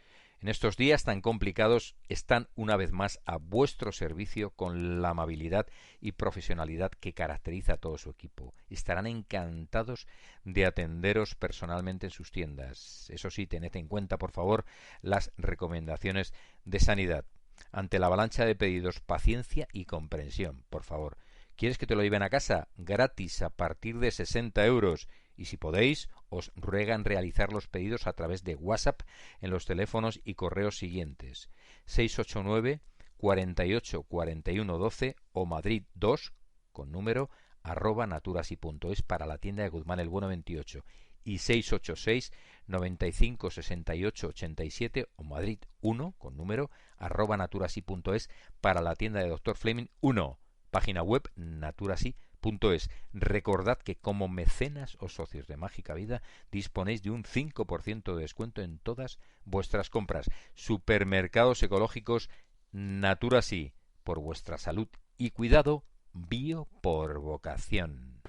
En estos días tan complicados están una vez más a vuestro servicio con la amabilidad y profesionalidad que caracteriza a todo su equipo. Estarán encantados de atenderos personalmente en sus tiendas. Eso sí, tened en cuenta, por favor, las recomendaciones de sanidad. Ante la avalancha de pedidos, paciencia y comprensión, por favor. ¿Quieres que te lo lleven a casa? Gratis a partir de 60 €. Y si podéis, os ruegan realizar los pedidos a través de WhatsApp en los teléfonos y correos siguientes: 689 48 41 12 o Madrid 2 con número @naturasi.es para la tienda de Guzmán el Bueno 28 y 686 95 68 87 o Madrid 1 con número @naturasi.es para la tienda de Dr. Fleming 1. Página web naturasi.es. Recordad que como mecenas o socios de Mágica Vida disponéis de un 5% de descuento en todas vuestras compras. Supermercados ecológicos Naturasí, por vuestra salud y cuidado, bio por vocación.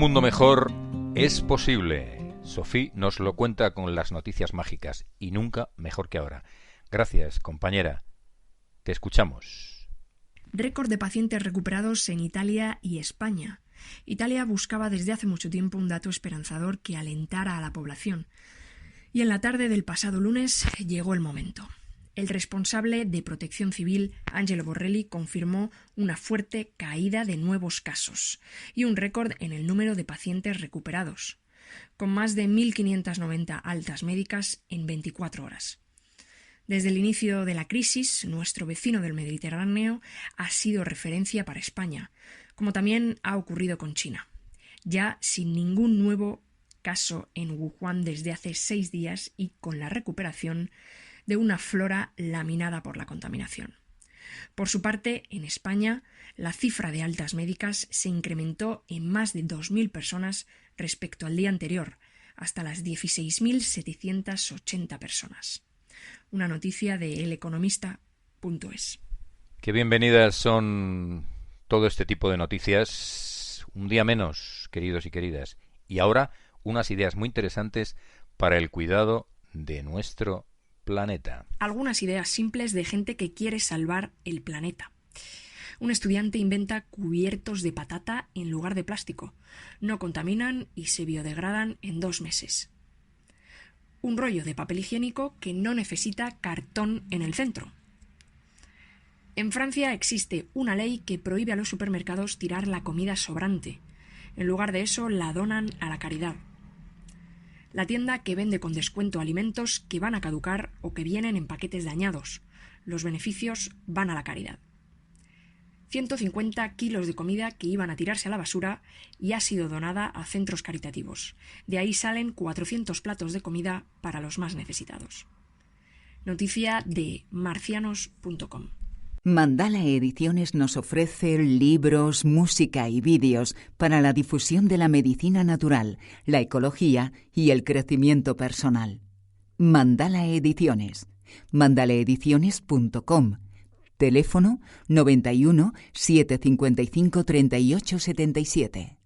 mundo mejor es posible. Sofía nos lo cuenta con las noticias mágicas y nunca mejor que ahora. Gracias, compañera. Te escuchamos. Récord de pacientes recuperados en Italia y España. Italia buscaba desde hace mucho tiempo un dato esperanzador que alentara a la población. Y en la tarde del pasado lunes llegó el momento. El responsable de Protección Civil, Angelo Borrelli, confirmó una fuerte caída de nuevos casos y un récord en el número de pacientes recuperados, con más de 1.590 altas médicas en 24 horas. Desde el inicio de la crisis, nuestro vecino del Mediterráneo ha sido referencia para España, como también ha ocurrido con China, ya sin ningún nuevo caso en Wuhan desde hace 6 días y con la recuperación de una flora laminada por la contaminación. Por su parte, en España, la cifra de altas médicas se incrementó en más de 2.000 personas respecto al día anterior, hasta las 16.780 personas. Una noticia de eleconomista.es. Qué bienvenidas son todo este tipo de noticias. Un día menos, queridos y queridas. Y ahora, unas ideas muy interesantes para el cuidado de nuestro planeta. Algunas ideas simples de gente que quiere salvar el planeta. Un estudiante inventa cubiertos de patata en lugar de plástico. No contaminan y se biodegradan en 2 meses. Un rollo de papel higiénico que no necesita cartón en el centro. En Francia existe una ley que prohíbe a los supermercados tirar la comida sobrante. En lugar de eso, la donan a la caridad. La tienda que vende con descuento alimentos que van a caducar o que vienen en paquetes dañados. Los beneficios van a la caridad. 150 kilos de comida que iban a tirarse a la basura y ha sido donada a centros caritativos. De ahí salen 400 platos de comida para los más necesitados. Noticia de marcianos.com. Mandala Ediciones nos ofrece libros, música y vídeos para la difusión de la medicina natural, la ecología y el crecimiento personal. Mandala Ediciones. mandalaediciones.com. Teléfono 91 755 38 77.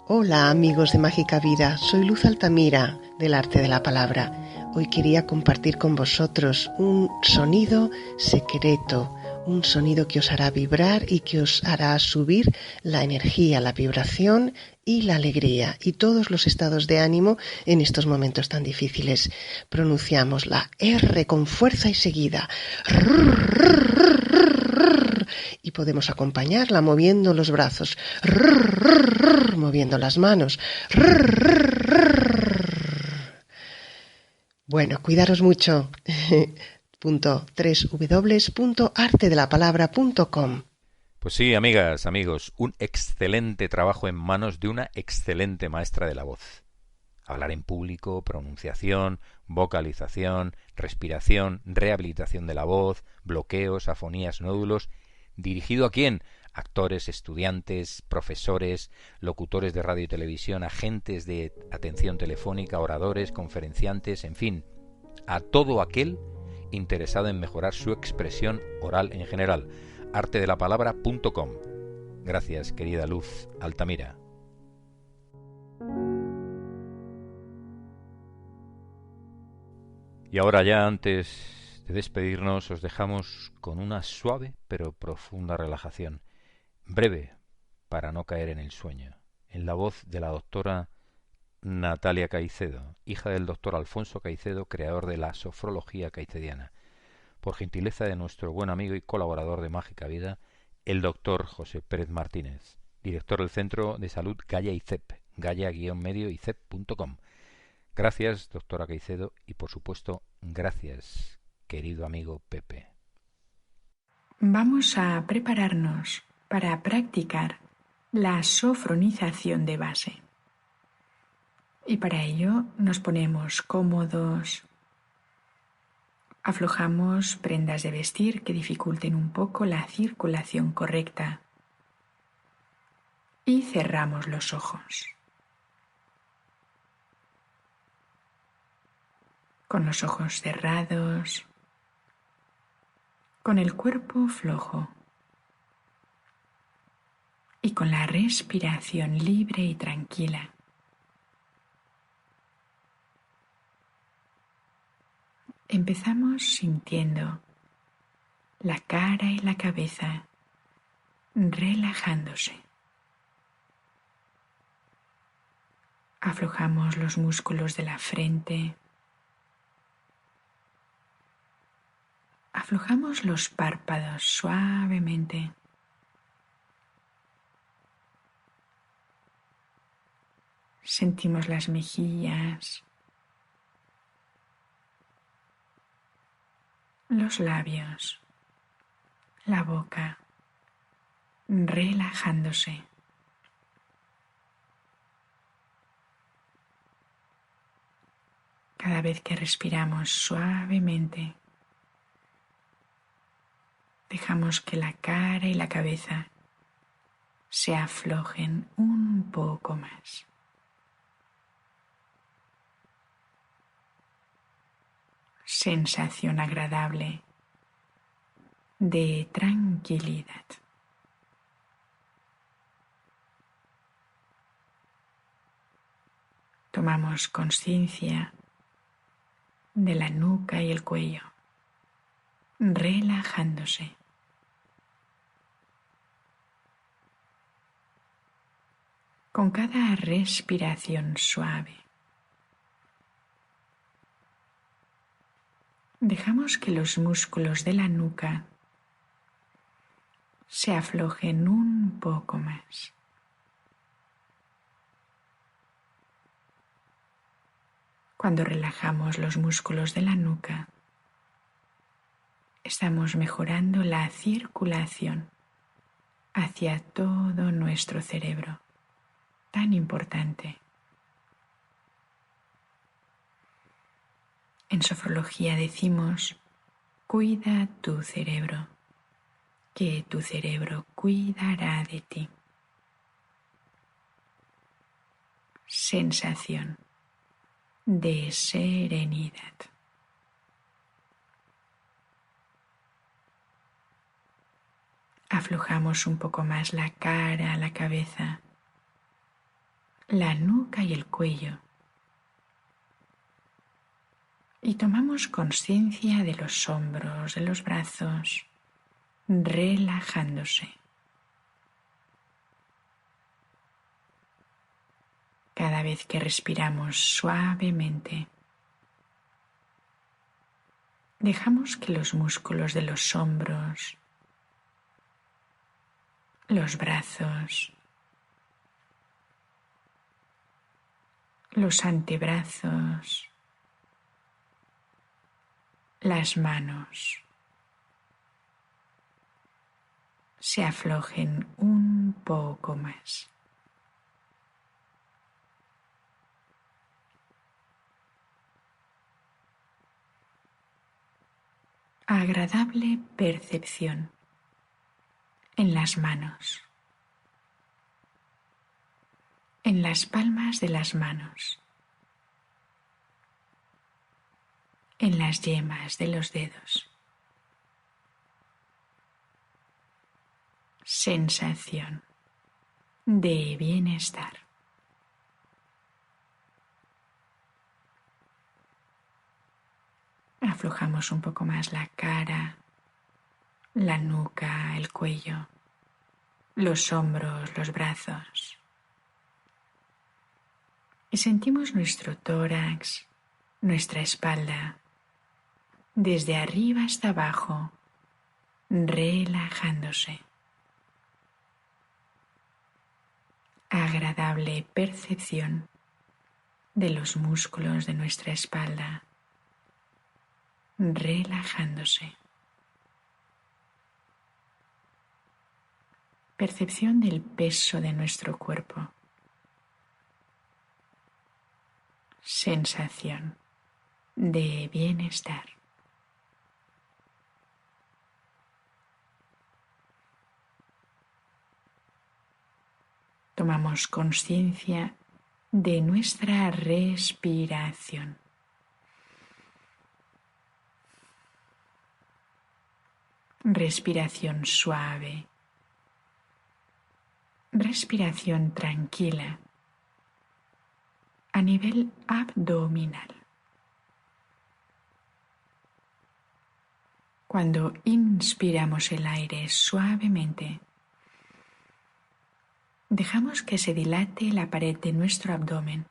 Hola amigos de Mágica Vida, soy Luz Altamira del Arte de la Palabra. Hoy quería compartir con vosotros un sonido secreto, un sonido que os hará vibrar y que os hará subir la energía, la vibración y la alegría y todos los estados de ánimo en estos momentos tan difíciles. Pronunciamos la R con fuerza y seguida. Y podemos acompañarla moviendo los brazos, moviendo las manos. Bueno, cuidaros mucho. www.artedelapalabra.com. Pues sí, amigas, amigos, un excelente trabajo en manos de una excelente maestra de la voz. Hablar en público, pronunciación, vocalización, respiración, rehabilitación de la voz, bloqueos, afonías, nódulos. ¿Dirigido a quién? Actores, estudiantes, profesores, locutores de radio y televisión, agentes de atención telefónica, oradores, conferenciantes, en fin, a todo aquel interesado en mejorar su expresión oral en general. artedelapalabra.com. Gracias, querida Luz Altamira. Y ahora ya, antes de despedirnos, os dejamos con una suave pero profunda relajación, breve para no caer en el sueño, en la voz de la doctora Natalia Caicedo, hija del doctor Alfonso Caicedo, creador de la sofrología caicediana. Por gentileza de nuestro buen amigo y colaborador de Mágica Vida, el doctor José Pérez Martínez, director del Centro de Salud Gaia ICEP, gaia-icep.com. Gracias, doctora Caicedo, y por supuesto, gracias, querido amigo Pepe. Vamos a prepararnos para practicar la sofronización de base. Y para ello nos ponemos cómodos. Aflojamos prendas de vestir que dificulten un poco la circulación correcta y cerramos los ojos. Con los ojos cerrados, con el cuerpo flojo. y con la respiración libre y tranquila. Empezamos sintiendo la cara y la cabeza relajándose. Aflojamos los músculos de la frente. Aflojamos los párpados suavemente. Sentimos las mejillas, los labios, la boca, relajándose. Cada vez que respiramos suavemente, dejamos que la cara y la cabeza se aflojen un poco más. Sensación agradable de tranquilidad. Tomamos conciencia de la nuca y el cuello, relajándose. Con cada respiración suave, dejamos que los músculos de la nuca se aflojen un poco más. Cuando relajamos los músculos de la nuca, estamos mejorando la circulación hacia todo nuestro cerebro, tan importante. En sofrología decimos, cuida tu cerebro, que tu cerebro cuidará de ti. Sensación de serenidad. Aflojamos un poco más la cara, la cabeza, la nuca y el cuello. Y tomamos conciencia de los hombros, de los brazos, relajándose. Cada vez que respiramos suavemente, dejamos que los músculos de los hombros, los brazos, los antebrazos, las manos se aflojen un poco más. Agradable percepción en las manos, en las palmas de las manos, en las yemas de los dedos. Sensación de bienestar. Aflojamos un poco más la cara, la nuca, el cuello, los hombros, los brazos. Y sentimos nuestro tórax, nuestra espalda, desde arriba hasta abajo, relajándose. Agradable percepción de los músculos de nuestra espalda, relajándose. Percepción del peso de nuestro cuerpo. Sensación de bienestar. Tomamos conciencia de nuestra respiración. Respiración suave, respiración tranquila a nivel abdominal. Cuando inspiramos el aire suavemente, dejamos que se dilate la pared de nuestro abdomen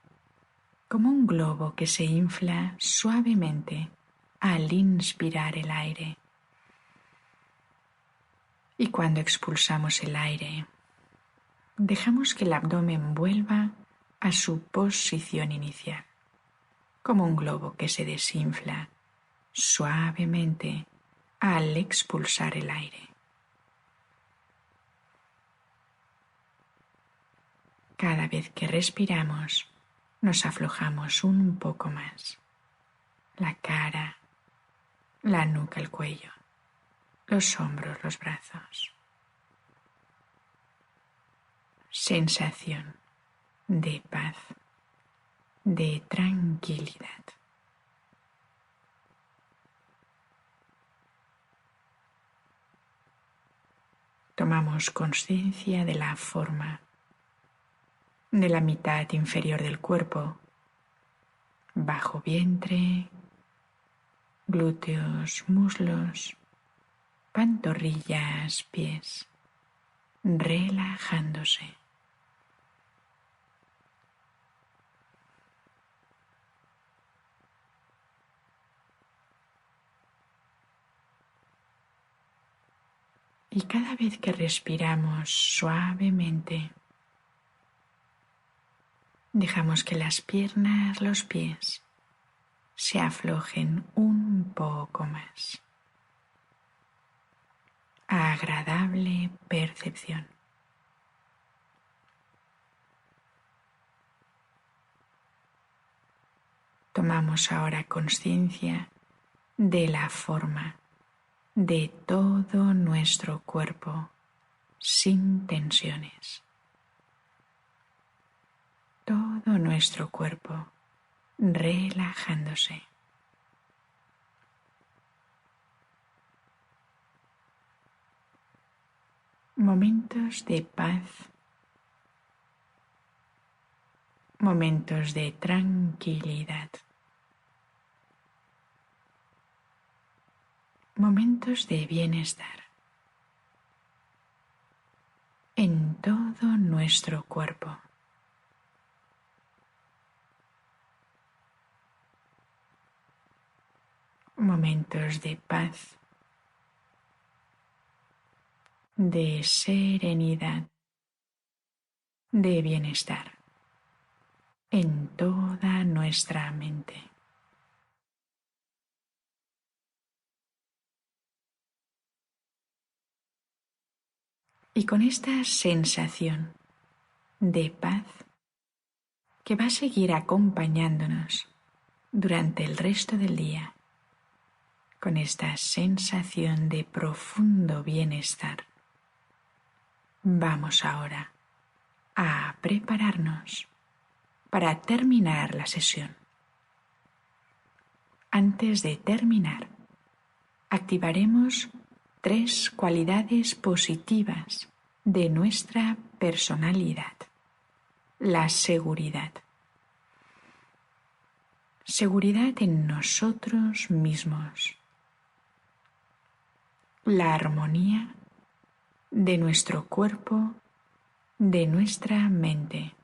como un globo que se infla suavemente al inspirar el aire. Y cuando expulsamos el aire, dejamos que el abdomen vuelva a su posición inicial, como un globo que se desinfla suavemente al expulsar el aire. Cada vez que respiramos, nos aflojamos un poco más. La cara, la nuca, el cuello, los hombros, los brazos. Sensación de paz, de tranquilidad. Tomamos conciencia de la forma de la mitad inferior del cuerpo, bajo vientre, glúteos, muslos, pantorrillas, pies, relajándose. Y cada vez que respiramos suavemente, dejamos que las piernas, los pies, se aflojen un poco más. Agradable percepción. Tomamos ahora conciencia de la forma de todo nuestro cuerpo sin tensiones. Todo nuestro cuerpo relajándose. Momentos de paz, momentos de tranquilidad, momentos de bienestar en todo nuestro cuerpo. Momentos de paz, de serenidad, de bienestar en toda nuestra mente. Y con esta sensación de paz que va a seguir acompañándonos durante el resto del día, con esta sensación de profundo bienestar, vamos ahora a prepararnos para terminar la sesión. Antes de terminar, activaremos 3 cualidades positivas de nuestra personalidad. La seguridad. Seguridad en nosotros mismos. La armonía de nuestro cuerpo, de nuestra mente.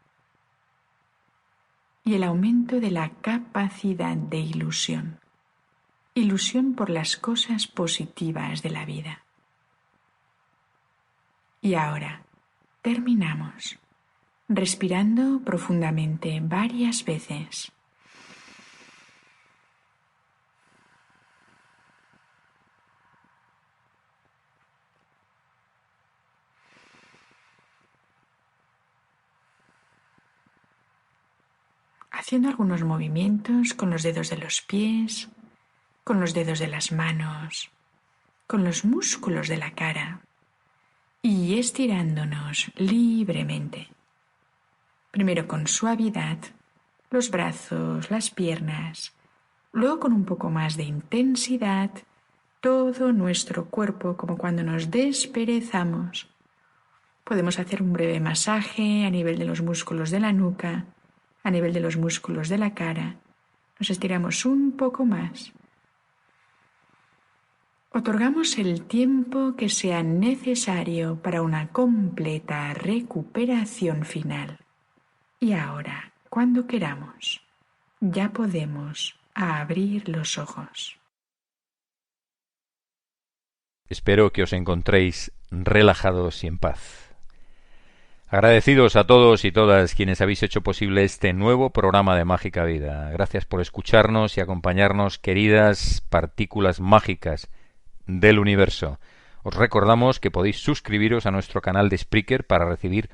Y el aumento de la capacidad de ilusión. Ilusión por las cosas positivas de la vida. Y ahora terminamos respirando profundamente varias veces. Haciendo algunos movimientos con los dedos de los pies, con los dedos de las manos, con los músculos de la cara y estirándonos libremente. Primero con suavidad, los brazos, las piernas, luego con un poco más de intensidad, todo nuestro cuerpo, como cuando nos desperezamos, Podemos hacer un breve masaje a nivel de los músculos de la nuca, a nivel de los músculos de la cara. Nos estiramos un poco más. Otorgamos el tiempo que sea necesario para una completa recuperación final. Y ahora, cuando queramos, ya podemos abrir los ojos. Espero que os encontréis relajados y en paz. Agradecidos a todos y todas quienes habéis hecho posible este nuevo programa de Mágica Vida. Gracias por escucharnos y acompañarnos, queridas partículas mágicas del universo. Os recordamos que podéis suscribiros a nuestro canal de Spreaker para recibir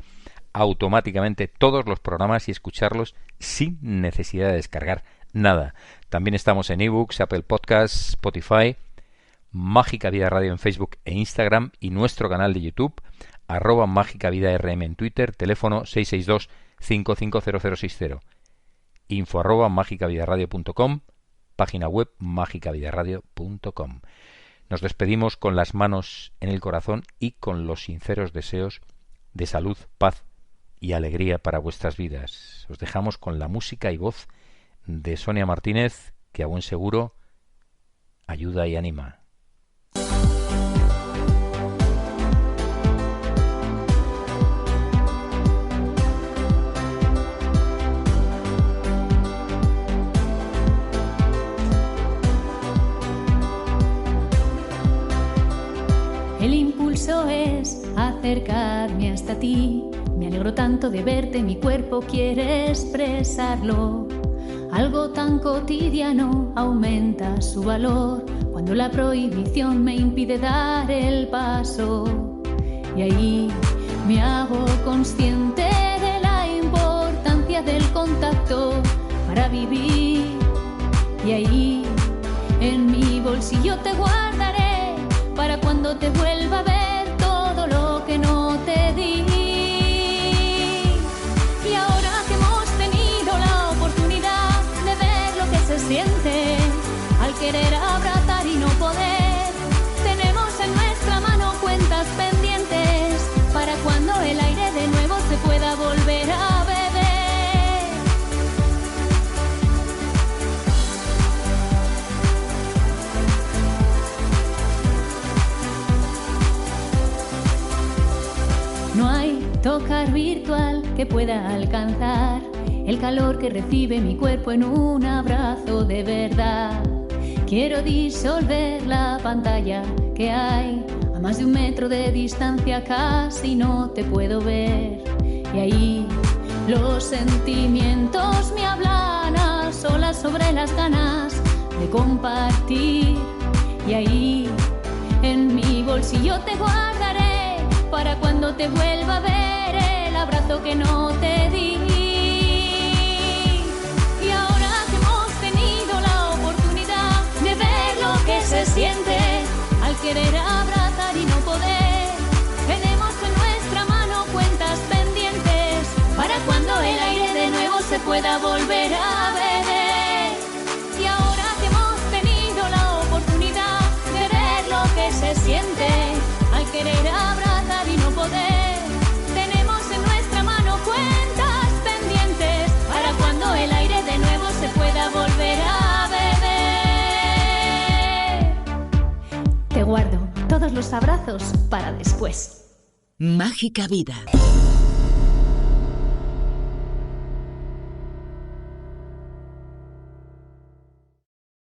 automáticamente todos los programas y escucharlos sin necesidad de descargar nada. También estamos en eBooks, Apple Podcasts, Spotify, Mágica Vida Radio en Facebook e Instagram y nuestro canal de YouTube, @mágicavidarm en Twitter, teléfono 662-550060, info @mágicavidaradio.com, página web mágicavidaradio.com. Nos despedimos con las manos en el corazón y con los sinceros deseos de salud, paz y alegría para vuestras vidas. Os dejamos con la música y voz de Sonia Martínez, que a buen seguro ayuda y anima. El impulso es acercarme hasta ti. Me alegro tanto de verte, mi cuerpo quiere expresarlo. Algo tan cotidiano aumenta su valor cuando la prohibición me impide dar el paso. Y ahí me hago consciente de la importancia del contacto para vivir. Y ahí en mi bolsillo te guardaré para cuando te vuelva a ver todo lo que no te di. Y ahora que hemos tenido la oportunidad de ver lo que se siente al querer abrazar y no poder, tenemos en nuestra mano cuentas pendientes para cuando el aire de nuevo se pueda volver a beber. No hay tocar virtual que pueda alcanzar el calor que recibe mi cuerpo en un abrazo de verdad. Quiero disolver la pantalla que hay a más de 1 metro de distancia, casi no te puedo ver. Y ahí los sentimientos me hablan a solas sobre las ganas de compartir. Y ahí en mi bolsillo te guardaré para cuando te vuelva a ver el abrazo que no te di. Y ahora que hemos tenido la oportunidad de ver lo que se siente al querer abrazar y no poder, tenemos en nuestra mano cuentas pendientes para cuando el aire de nuevo se pueda volver a beber. Y ahora que hemos tenido la oportunidad de ver lo que se siente al querer abrazar y no poder, tenemos en nuestra mano cuentas pendientes para cuando el aire de nuevo se pueda volver a beber. Te guardo todos los abrazos para después. Mágica Vida.